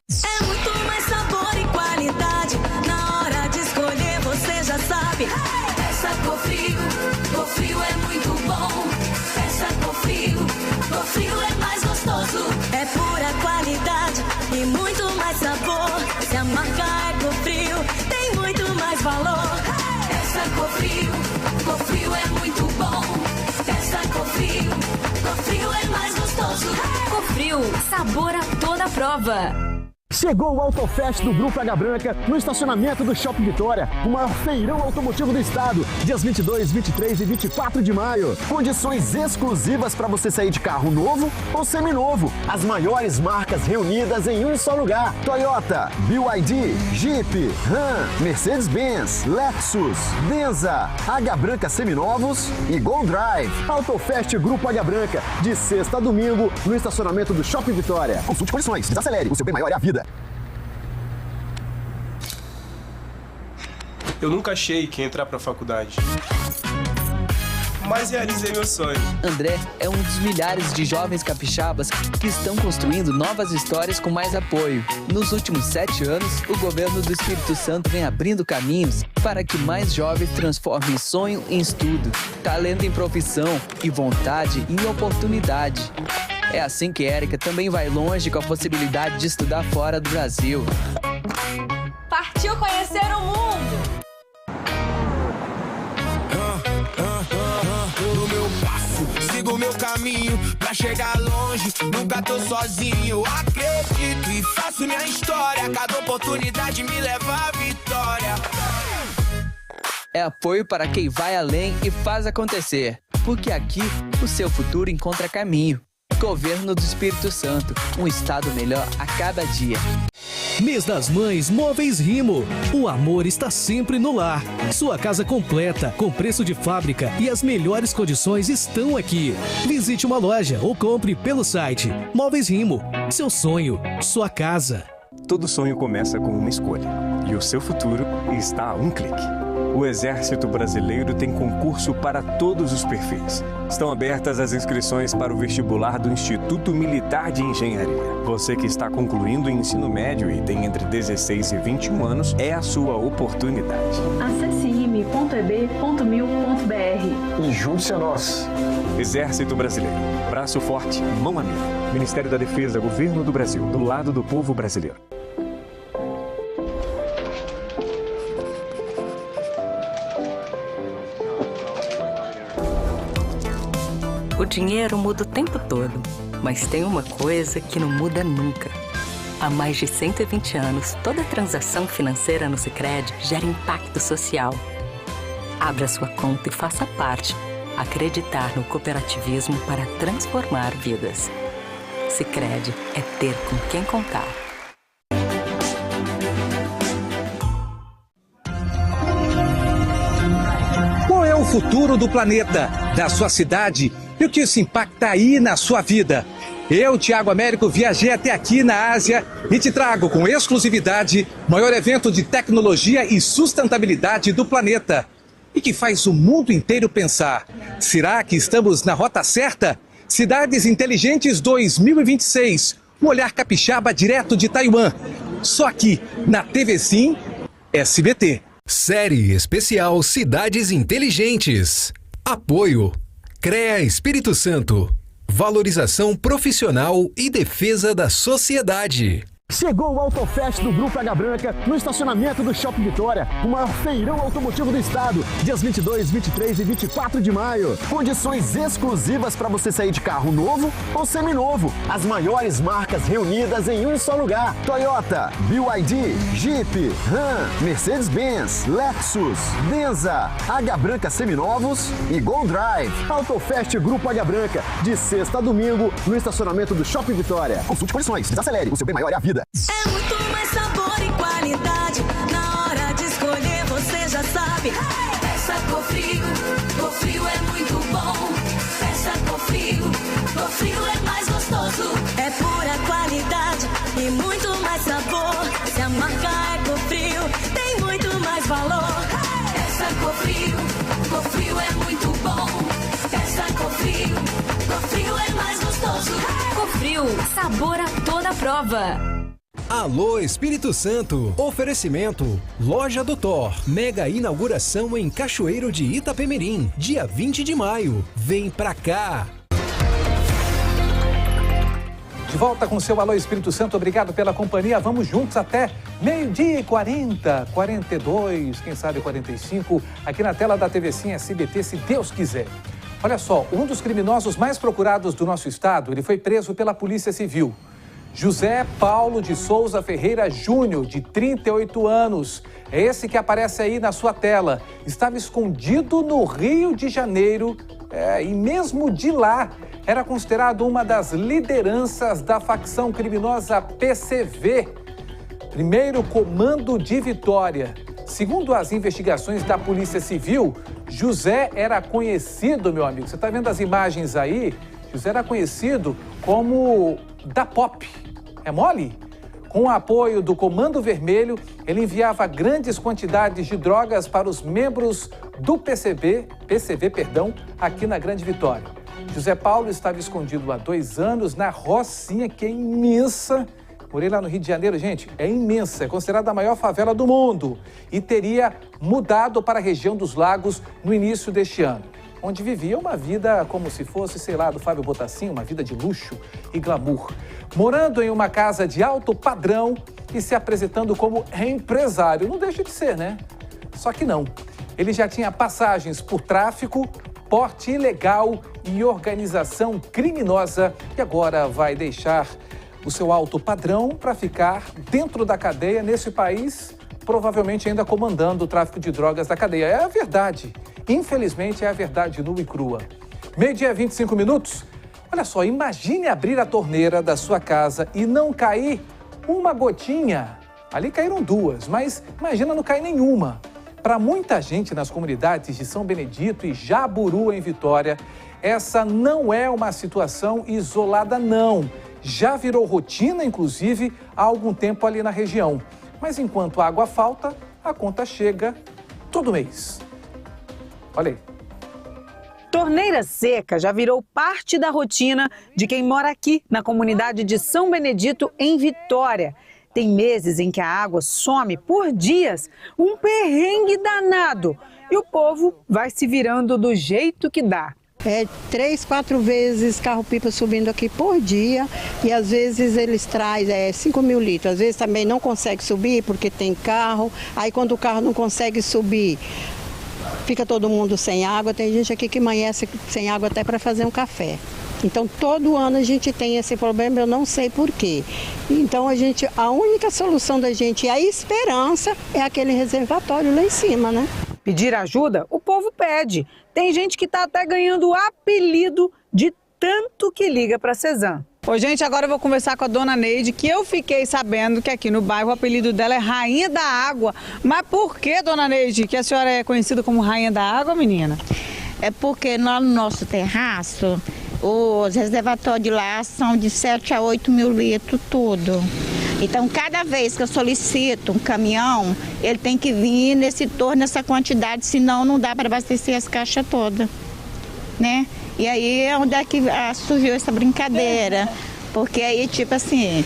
É muito mais sabor e qualidade, na hora de escolher você já sabe. Peça Cofrio é muito bom. Peça Cofrio é mais gostoso. É pura qualidade e muito mais sabor. Se a marca é Cofrio, tem muito mais valor. Peça Cofrio é muito bom. Peça Cofrio é mais gostoso. Cofrio, sabor a toda prova. Chegou o Autofest do Grupo Águia Branca no estacionamento do Shopping Vitória, o maior feirão automotivo do estado, dias 22, 23 e 24 de maio. Condições exclusivas para você sair de carro novo ou seminovo. As maiores marcas reunidas em um só lugar: Toyota, BYD, Jeep, Ram, Mercedes-Benz, Lexus, Denza, Águia Branca seminovos e Gol Drive. Autofest Grupo Águia Branca, de sexta a domingo, no estacionamento do Shopping Vitória. Consulte condições, desacelere, o seu bem maior é a vida. Eu nunca achei que ia entrar pra faculdade, mas realizei meu sonho. André é um dos milhares de jovens capixabas que estão construindo novas histórias com mais apoio. Nos últimos 7 anos, o governo do Espírito Santo vem abrindo caminhos para que mais jovens transformem sonho em estudo, talento em profissão e vontade em oportunidade. É assim que Érica também vai longe com a possibilidade de estudar fora do Brasil. Partiu conhecer o mundo! No meu passo, sigo o meu caminho pra chegar longe, nunca tô sozinho. Acredito e faço minha história, cada oportunidade me leva à vitória. É apoio para quem vai além e faz acontecer, porque aqui o seu futuro encontra caminho. Governo do Espírito Santo, um estado melhor a cada dia. Mês das Mães Móveis Rimo. O amor está sempre no lar. Sua casa completa, com preço de fábrica e as melhores condições estão aqui. Visite uma loja ou compre pelo site. Móveis Rimo. Seu sonho, sua casa. Todo sonho começa com uma escolha. E o seu futuro está a um clique. O Exército Brasileiro tem concurso para todos os perfis. Estão abertas as inscrições para o vestibular do Instituto Militar de Engenharia. Você que está concluindo o ensino médio e tem entre 16 e 21 anos, é a sua oportunidade. Acesse ime.eb.mil.br e junte-se a nós. Exército Brasileiro. Braço forte, mão amiga. Ministério da Defesa, Governo do Brasil. Do lado do povo brasileiro. O dinheiro muda o tempo todo, mas tem uma coisa que não muda nunca. Há mais de 120 anos, toda transação financeira no Sicredi gera impacto social. Abra sua conta e faça parte. Acreditar no cooperativismo para transformar vidas. Sicredi é ter com quem contar. Qual é o futuro do planeta, da sua cidade e o que isso impacta aí na sua vida? Eu, Thiago Américo, viajei até aqui na Ásia e te trago com exclusividade o maior evento de tecnologia e sustentabilidade do planeta e que faz o mundo inteiro pensar: será que estamos na rota certa? Cidades Inteligentes 2026, um olhar capixaba direto de Taiwan. Só aqui, na TV Sim SBT. Série especial Cidades Inteligentes. Apoio CREA Espírito Santo. Valorização profissional e defesa da sociedade. Chegou o Autofest do Grupo Águia Branca no estacionamento do Shopping Vitória, o maior feirão automotivo do estado, dias 22, 23 e 24 de maio. Condições exclusivas para você sair de carro novo ou seminovo. As maiores marcas reunidas em um só lugar: Toyota, BYD, Jeep, Ram, Mercedes-Benz, Lexus, Denza, Águia Branca seminovos e Gol Drive. Autofest Grupo Águia Branca, de sexta a domingo, no estacionamento do Shopping Vitória. Consulte condições, desacelere, o seu bem maior é a vida. É muito mais sabor e qualidade. Na hora de escolher, você já sabe. Peça Cofrio, Cofrio é muito bom. Peça Cofrio, Cofrio é mais gostoso. É pura qualidade e muito mais sabor. Se a marca é Cofrio, tem muito mais valor. Peça Cofrio, Cofrio é muito bom. Peça Cofrio, Cofrio é mais gostoso. Cofrio, sabor a toda prova. Alô Espírito Santo. Oferecimento Loja do Thor. Mega inauguração em Cachoeiro de Itapemirim, dia 20 de maio. Vem pra cá. De volta com o seu Alô Espírito Santo, obrigado pela companhia. Vamos juntos até meio-dia e 40, 42, quem sabe 45, aqui na tela da TV Sim SBT, se Deus quiser. Olha só, um dos criminosos mais procurados do nosso estado, ele foi preso pela Polícia Civil. José Paulo de Souza Ferreira Júnior, de 38 anos. É esse que aparece aí na sua tela. Estava escondido no Rio de Janeiro e mesmo de lá era considerado uma das lideranças da facção criminosa PCV, Primeiro Comando de Vitória. Segundo as investigações da Polícia Civil, José era conhecido, meu amigo, você está vendo as imagens aí? José era conhecido como da Pop. É mole? Com o apoio do Comando Vermelho, ele enviava grandes quantidades de drogas para os membros do PCV, aqui na Grande Vitória. José Paulo estava escondido há 2 anos na Rocinha, que é imensa. Morei lá no Rio de Janeiro, gente, é imensa, é considerada a maior favela do mundo. E teria mudado para a região dos Lagos no início deste ano, onde vivia uma vida como se fosse, sei lá, do Fábio Botassin, uma vida de luxo e glamour. Morando em uma casa de alto padrão e se apresentando como empresário. Não deixa de ser, né? Só que não. Ele já tinha passagens por tráfico, porte ilegal e organização criminosa e agora vai deixar o seu alto padrão para ficar dentro da cadeia nesse país, provavelmente ainda comandando o tráfico de drogas da cadeia. É a verdade. Infelizmente, é a verdade nua e crua. 12h, 25 minutos. Olha só, imagine abrir a torneira da sua casa e não cair uma gotinha. Ali caíram 2, mas imagina não cair nenhuma. Para muita gente nas comunidades de São Benedito e Jaburu, em Vitória, essa não é uma situação isolada, não. Já virou rotina, inclusive, há algum tempo ali na região. Mas enquanto a água falta, a conta chega todo mês. Olha aí. Torneira seca já virou parte da rotina de quem mora aqui na comunidade de São Benedito, em Vitória. Tem meses em que a água some por dias, um perrengue danado. E o povo vai se virando do jeito que dá. 3, 4 vezes carro-pipa subindo aqui por dia e às vezes eles trazem 5 mil litros. Às vezes também não consegue subir porque tem carro. Aí quando o carro não consegue subir, fica todo mundo sem água. Tem gente aqui que amanhece sem água até para fazer um café. Então todo ano a gente tem esse problema, eu não sei por quê. Então a única solução da gente, a esperança, é aquele reservatório lá em cima, né? Pedir ajuda, o povo pede. Tem gente que está até ganhando o apelido de tanto que liga para a Cezam. Ô, gente, agora eu vou conversar com a dona Neide, que eu fiquei sabendo que aqui no bairro o apelido dela é Rainha da Água. Mas por que, dona Neide, que a senhora é conhecida como Rainha da Água, menina? É porque lá no nosso terraço, os reservatórios de lá são de 7 a 8 mil litros, tudo. Então, cada vez que eu solicito um caminhão, ele tem que vir nesse torno, nessa quantidade, senão não dá para abastecer as caixas todas, né? E aí é onde é que surgiu essa brincadeira, porque aí, tipo assim,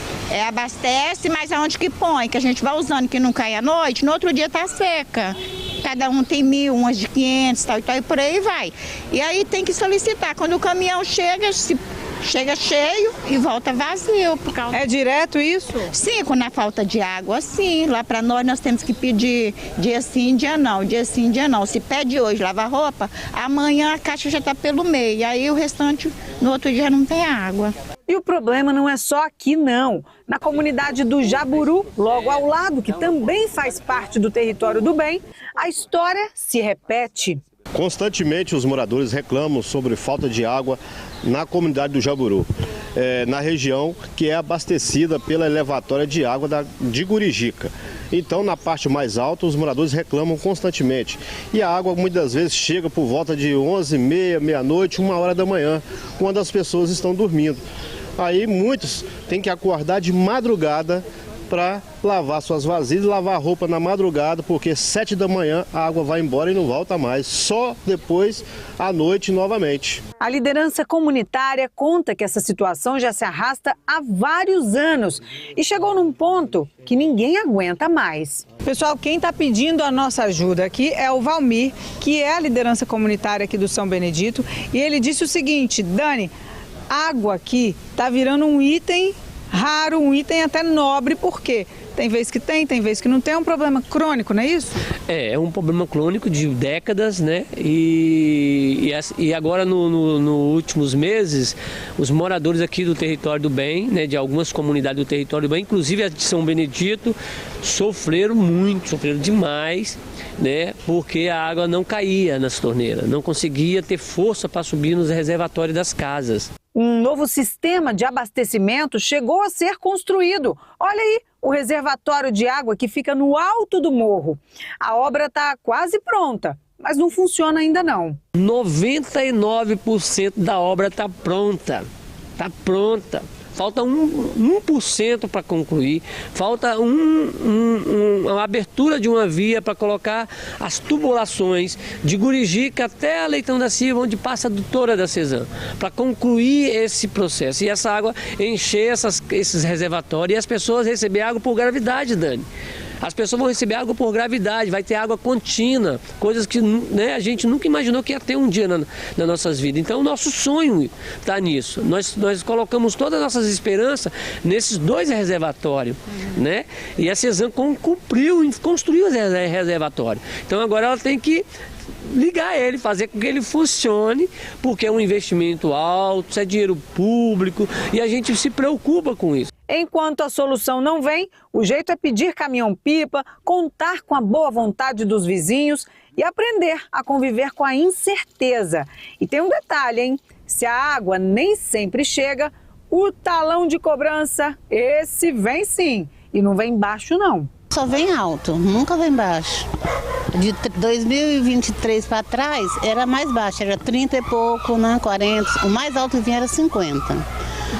abastece, mas aonde que põe, que a gente vai usando, que não cai à noite, no outro dia tá seca. Cada um tem 1.000, umas de 500, tal e por aí vai. E aí tem que solicitar, quando o caminhão chega cheio e volta vazio. É direto isso? Sim, quando há falta de água, sim. Lá para nós temos que pedir dia sim, dia não, dia sim, dia não. Se pede hoje lavar roupa, amanhã a caixa já está pelo meio. Aí o restante, no outro dia, não tem água. E o problema não é só aqui, não. Na comunidade do Jaburu, logo ao lado, que também faz parte do território do bem, a história se repete. Constantemente os moradores reclamam sobre falta de água na comunidade do Jaburu, na região que é abastecida pela elevatória de água de Gurijica. Então, na parte mais alta, os moradores reclamam constantemente. E a água muitas vezes chega por volta de 11h30, meia-noite, 1h da manhã, quando as pessoas estão dormindo. Aí muitos têm que acordar de madrugada para lavar suas vasilhas, lavar roupa na madrugada, porque 7 da manhã a água vai embora e não volta mais, só depois à noite novamente. A liderança comunitária conta que essa situação já se arrasta há vários anos e chegou num ponto que ninguém aguenta mais. Pessoal, quem está pedindo a nossa ajuda aqui é o Valmir, que é a liderança comunitária aqui do São Benedito, e ele disse o seguinte: Dani, água aqui está virando um item raro, um item até nobre, por quê? Tem vez que tem vez que não tem, é um problema crônico, não é isso? É um problema crônico de décadas, né? E agora, nos últimos meses, os moradores aqui do Território do Bem, né, de algumas comunidades do Território do Bem, inclusive a de São Benedito, sofreram demais, né? Porque a água não caía nas torneiras, não conseguia ter força para subir nos reservatórios das casas. Um novo sistema de abastecimento chegou a ser construído. Olha aí, o reservatório de água que fica no alto do morro. A obra está quase pronta, mas não funciona ainda não. 99% da obra está pronta. Está pronta. Falta 1% para concluir, falta uma abertura de uma via para colocar as tubulações de Gurijica até a Leitão da Silva, onde passa a adutora da Cezam, para concluir esse processo. E essa água encher esses reservatórios e as pessoas receber água por gravidade, Dani. As pessoas vão receber água por gravidade, vai ter água contínua, coisas que, né, a gente nunca imaginou que ia ter um dia nas nossas vidas. Então, o nosso sonho está nisso. Nós colocamos todas as nossas esperanças nesses 2 reservatórios, né? E a Cezam construiu esse reservatório. Então, agora ela tem que ligar ele, fazer com que ele funcione, porque é um investimento alto, isso é dinheiro público e a gente se preocupa com isso. Enquanto a solução não vem, o jeito é pedir caminhão-pipa, contar com a boa vontade dos vizinhos e aprender a conviver com a incerteza. E tem um detalhe, hein? Se a água nem sempre chega, o talão de cobrança, esse vem sim. E não vem baixo, não. Só vem alto, nunca vem baixo. De 2023 para trás era mais baixo, era 30 e pouco, né, 40. O mais alto que vinha era 50.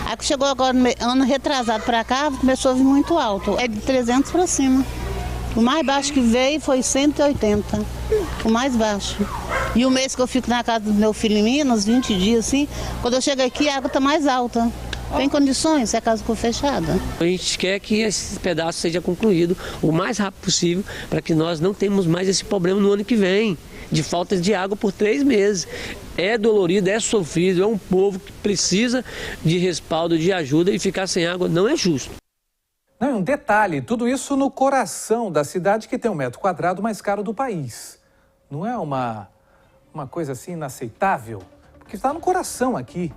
Aí que chegou agora, ano retrasado para cá, começou a vir muito alto. É de 300 para cima. O mais baixo que veio foi 180. O mais baixo. E o mês que eu fico na casa do meu filho em Minas, 20 dias assim, quando eu chego aqui a água está mais alta. Tem condições se a casa for fechada? A gente quer que esse pedaço seja concluído o mais rápido possível para que nós não tenhamos mais esse problema no ano que vem, de falta de água por 3 meses. É dolorido, é sofrido, é um povo que precisa de respaldo, de ajuda e ficar sem água não é justo. Não, um detalhe, tudo isso no coração da cidade que tem o metro quadrado mais caro do país. Não é uma coisa assim inaceitável? Porque está no coração aqui.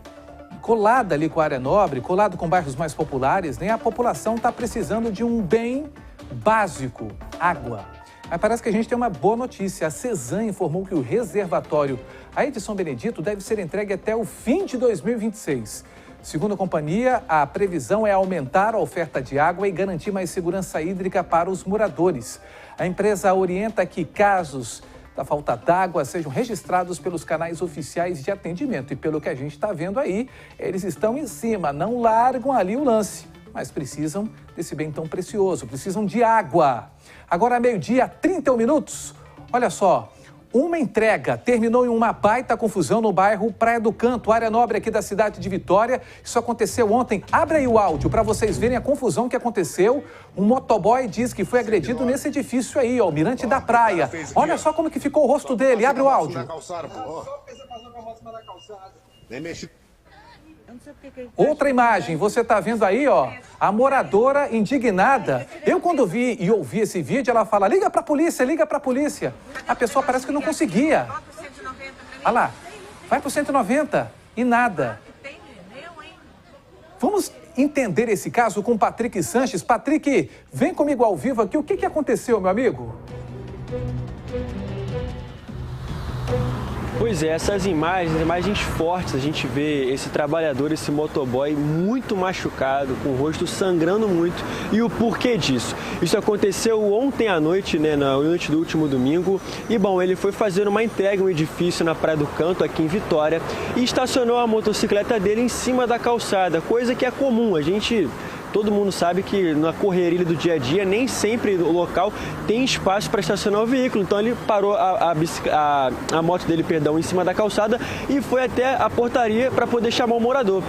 Colada ali com a área nobre, colado com bairros mais populares, né? A população está precisando de um bem básico, água. Mas parece que a gente tem uma boa notícia. A Cezam informou que o reservatório aí de São Benedito deve ser entregue até o fim de 2026. Segundo a companhia, a previsão é aumentar a oferta de água e garantir mais segurança hídrica para os moradores. A empresa orienta que casos da falta d'água sejam registrados pelos canais oficiais de atendimento. E pelo que a gente está vendo aí, eles estão em cima, não largam ali o lance, mas precisam desse bem tão precioso, precisam de água. Agora, meio-dia, 31 minutos. Olha só, uma entrega terminou em uma baita confusão no bairro Praia do Canto, área nobre aqui da cidade de Vitória. Isso aconteceu ontem. Abre aí o áudio para vocês verem a confusão que aconteceu. Um motoboy diz que foi agredido nesse edifício aí, ó, o Mirante da Praia. Olha só como que ficou o rosto dele. Abre o áudio. Outra imagem, você está vendo aí, ó, a moradora indignada. Eu, quando vi e ouvi esse vídeo, ela fala, liga pra polícia, liga pra polícia. A pessoa parece que não conseguia. Olha lá, vai pro 190 e nada. Vamos entender esse caso com o Patrick Sanches. Patrick, vem comigo ao vivo aqui. O que aconteceu, meu amigo? Pois é, essas imagens fortes, a gente vê esse trabalhador, esse motoboy muito machucado, com o rosto sangrando muito. E o porquê disso? Isso aconteceu ontem à noite, né, na noite do último domingo. E bom, ele foi fazer uma entrega em um edifício na Praia do Canto, aqui em Vitória, e estacionou a motocicleta dele em cima da calçada, coisa que é comum. Todo mundo sabe que na correria do dia a dia, nem sempre o local tem espaço para estacionar o veículo. Então ele parou a moto dele, em cima da calçada e foi até a portaria para poder chamar o morador.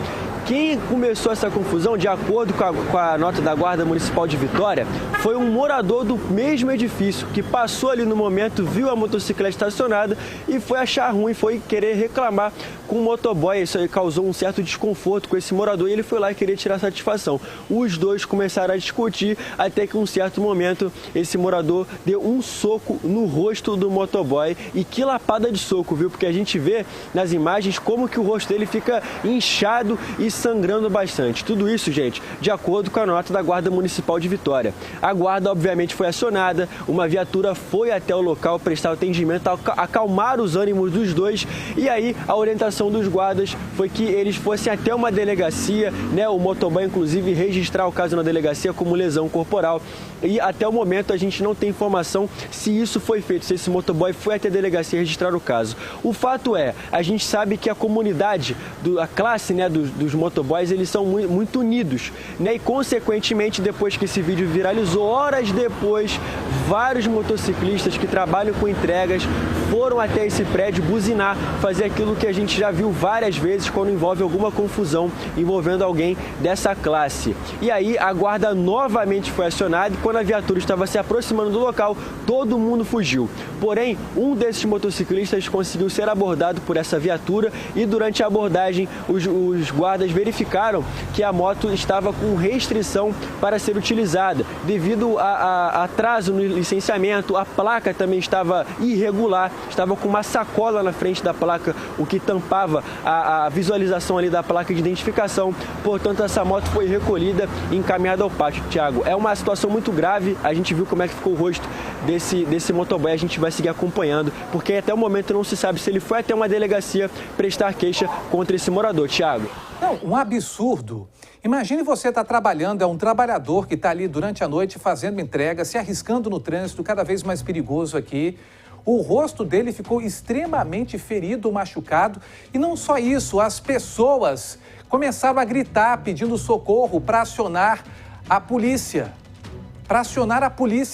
Quem começou essa confusão, de acordo com a nota da Guarda Municipal de Vitória, foi um morador do mesmo edifício que passou ali no momento, viu a motocicleta estacionada e foi achar ruim, foi querer reclamar com o motoboy. Isso aí causou um certo desconforto com esse morador e ele foi lá e queria tirar satisfação. Os dois começaram a discutir até que em um certo momento esse morador deu um soco no rosto do motoboy. E que lapada de soco, viu? Porque a gente vê nas imagens como que o rosto dele fica inchado e sangrando bastante. Tudo isso, gente, de acordo com a nota da Guarda Municipal de Vitória. A guarda, obviamente, foi acionada, uma viatura foi até o local prestar atendimento, acalmar os ânimos dos dois, e aí a orientação dos guardas foi que eles fossem até uma delegacia, né? O motoboy, inclusive, registrar o caso na delegacia como lesão corporal. E até o momento a gente não tem informação se isso foi feito, se esse motoboy foi até a delegacia registrar o caso. O fato é, a gente sabe que a comunidade, a classe, né, dos motoboys, eles são muito unidos, né? E consequentemente, depois que esse vídeo viralizou, horas depois, vários motociclistas que trabalham com entregas foram até esse prédio buzinar, fazer aquilo que a gente já viu várias vezes quando envolve alguma confusão envolvendo alguém dessa classe. E aí a guarda novamente foi acionada e quando a viatura estava se aproximando do local, todo mundo fugiu. Porém, um desses motociclistas conseguiu ser abordado por essa viatura e durante a abordagem os guardas verificaram que a moto estava com restrição para ser utilizada. Devido a atraso no licenciamento, a placa também estava irregular, estava com uma sacola na frente da placa, o que tampava a visualização ali da placa de identificação. Portanto, essa moto foi recolhida e encaminhada ao pátio. Tiago, é uma situação muito grave, a gente viu como é que ficou o rosto desse motoboy, a gente vai seguir acompanhando, porque até o momento não se sabe se ele foi até uma delegacia prestar queixa contra esse morador. Tiago. Não, um absurdo. Imagine você estar trabalhando, é um trabalhador que está ali durante a noite fazendo entrega, se arriscando no trânsito, cada vez mais perigoso aqui. O rosto dele ficou extremamente ferido, machucado. E não só isso, as pessoas começaram a gritar pedindo socorro para acionar a polícia.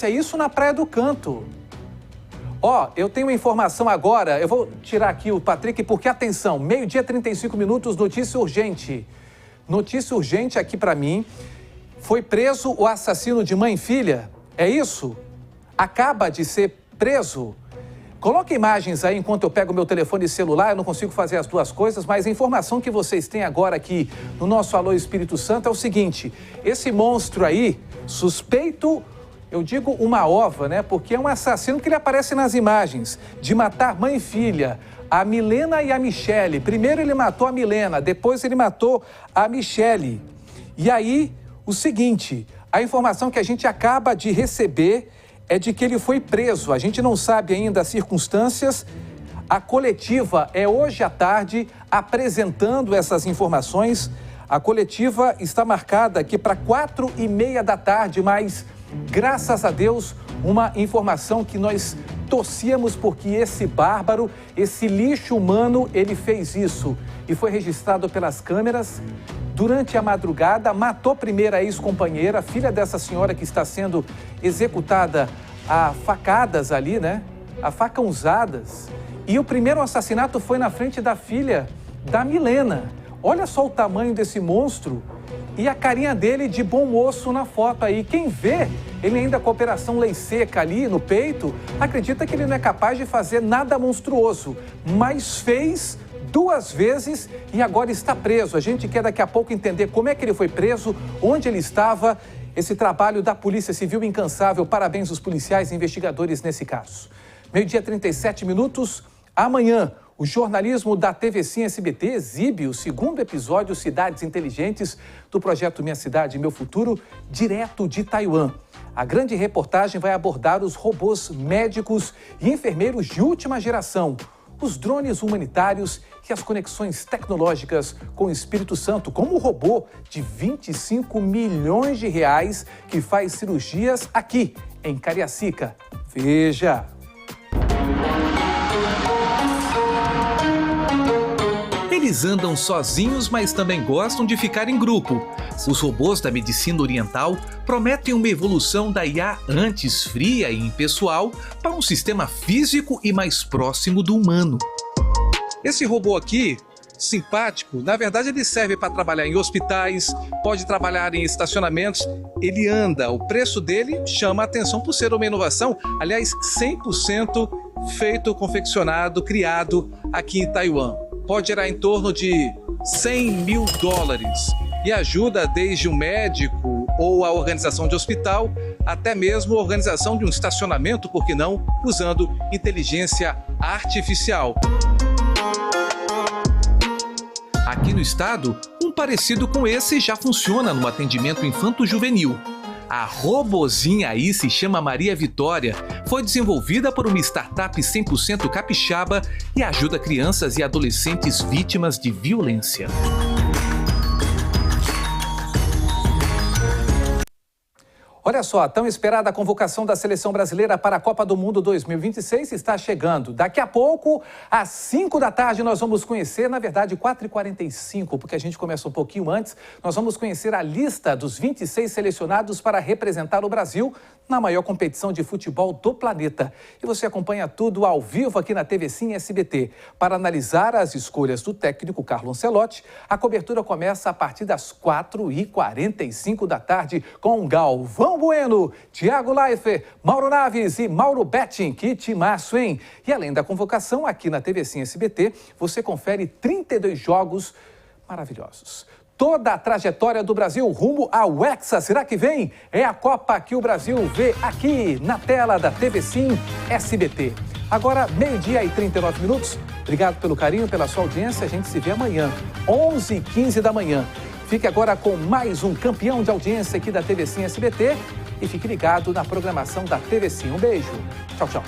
Isso na Praia do Canto. Ó, eu tenho uma informação agora, eu vou tirar aqui o Patrick, porque, atenção, 12h35, notícia urgente. Notícia urgente aqui para mim. Foi preso o assassino de mãe e filha, é isso? Acaba de ser preso. Coloque imagens aí enquanto eu pego meu telefone celular, eu não consigo fazer as duas coisas, mas a informação que vocês têm agora aqui no nosso Alô Espírito Santo é o seguinte: esse monstro aí, suspeito, eu digo uma ova, né? Porque é um assassino que ele aparece nas imagens, de matar mãe e filha, a Milena e a Michele. Primeiro ele matou a Milena, depois ele matou a Michele. E aí, o seguinte, a informação que a gente acaba de receber é de que ele foi preso. A gente não sabe ainda as circunstâncias. A coletiva é hoje à tarde, apresentando essas informações. A coletiva está marcada aqui para 4h30 da tarde, mas, graças a Deus, uma informação que nós torcíamos, porque esse bárbaro, esse lixo humano, ele fez isso. E foi registrado pelas câmeras. Durante a madrugada, matou primeiro a ex-companheira, filha dessa senhora que está sendo executada a facadas ali, né? A facãozadas. E o primeiro assassinato foi na frente da filha da Milena. Olha só o tamanho desse monstro e a carinha dele de bom moço na foto aí. Quem vê ele ainda com a operação lei seca ali no peito, acredita que ele não é capaz de fazer nada monstruoso, mas fez 2 vezes e agora está preso. A gente quer daqui a pouco entender como é que ele foi preso, onde ele estava. Esse trabalho da Polícia Civil incansável. Parabéns aos policiais e investigadores nesse caso. 12h37. Amanhã, o jornalismo da TV Sim SBT exibe o 2º episódio Cidades Inteligentes do projeto Minha Cidade, Meu Futuro, direto de Taiwan. A grande reportagem vai abordar os robôs médicos e enfermeiros de última geração, os drones humanitários e as conexões tecnológicas com o Espírito Santo, como o robô de 25 milhões de reais que faz cirurgias aqui em Cariacica. Veja! Eles andam sozinhos, mas também gostam de ficar em grupo. Os robôs da medicina oriental prometem uma evolução da IA antes fria e impessoal para um sistema físico e mais próximo do humano. Esse robô aqui simpático. Na verdade, ele serve para trabalhar em hospitais, pode trabalhar em estacionamentos. Ele anda, o preço dele chama a atenção por ser uma inovação, aliás, 100% feito, confeccionado, criado aqui em Taiwan. Pode gerar em torno de $100 mil e ajuda desde um médico ou a organização de hospital, até mesmo a organização de um estacionamento, por que não, usando inteligência artificial. Aqui no estado, um parecido com esse já funciona no atendimento infanto-juvenil. A robozinha aí se chama Maria Vitória, foi desenvolvida por uma startup 100% capixaba e ajuda crianças e adolescentes vítimas de violência. Olha só, a tão esperada convocação da Seleção Brasileira para a Copa do Mundo 2026 está chegando. Daqui a pouco, às 5 da tarde, nós vamos conhecer, na verdade, 4h45, porque a gente começa um pouquinho antes, nós vamos conhecer a lista dos 26 selecionados para representar o Brasil na maior competição de futebol do planeta. E você acompanha tudo ao vivo aqui na TV Sim SBT. Para analisar as escolhas do técnico Carlo Ancelotti, a cobertura começa a partir das 4h45 da tarde com Galvão Bueno, Thiago Leifert, Mauro Naves e Mauro Betting. Que timaço, hein? E além da convocação, aqui na TV Sim SBT, você confere 32 jogos maravilhosos. Toda a trajetória do Brasil rumo ao Hexa. Será que vem? É a Copa que o Brasil vê aqui na tela da TV Sim SBT. Agora, 12h39. Obrigado pelo carinho, pela sua audiência. A gente se vê amanhã, 11h15 da manhã. Fique agora com mais um campeão de audiência aqui da TV Sim SBT e fique ligado na programação da TV Sim. Um beijo. Tchau, tchau.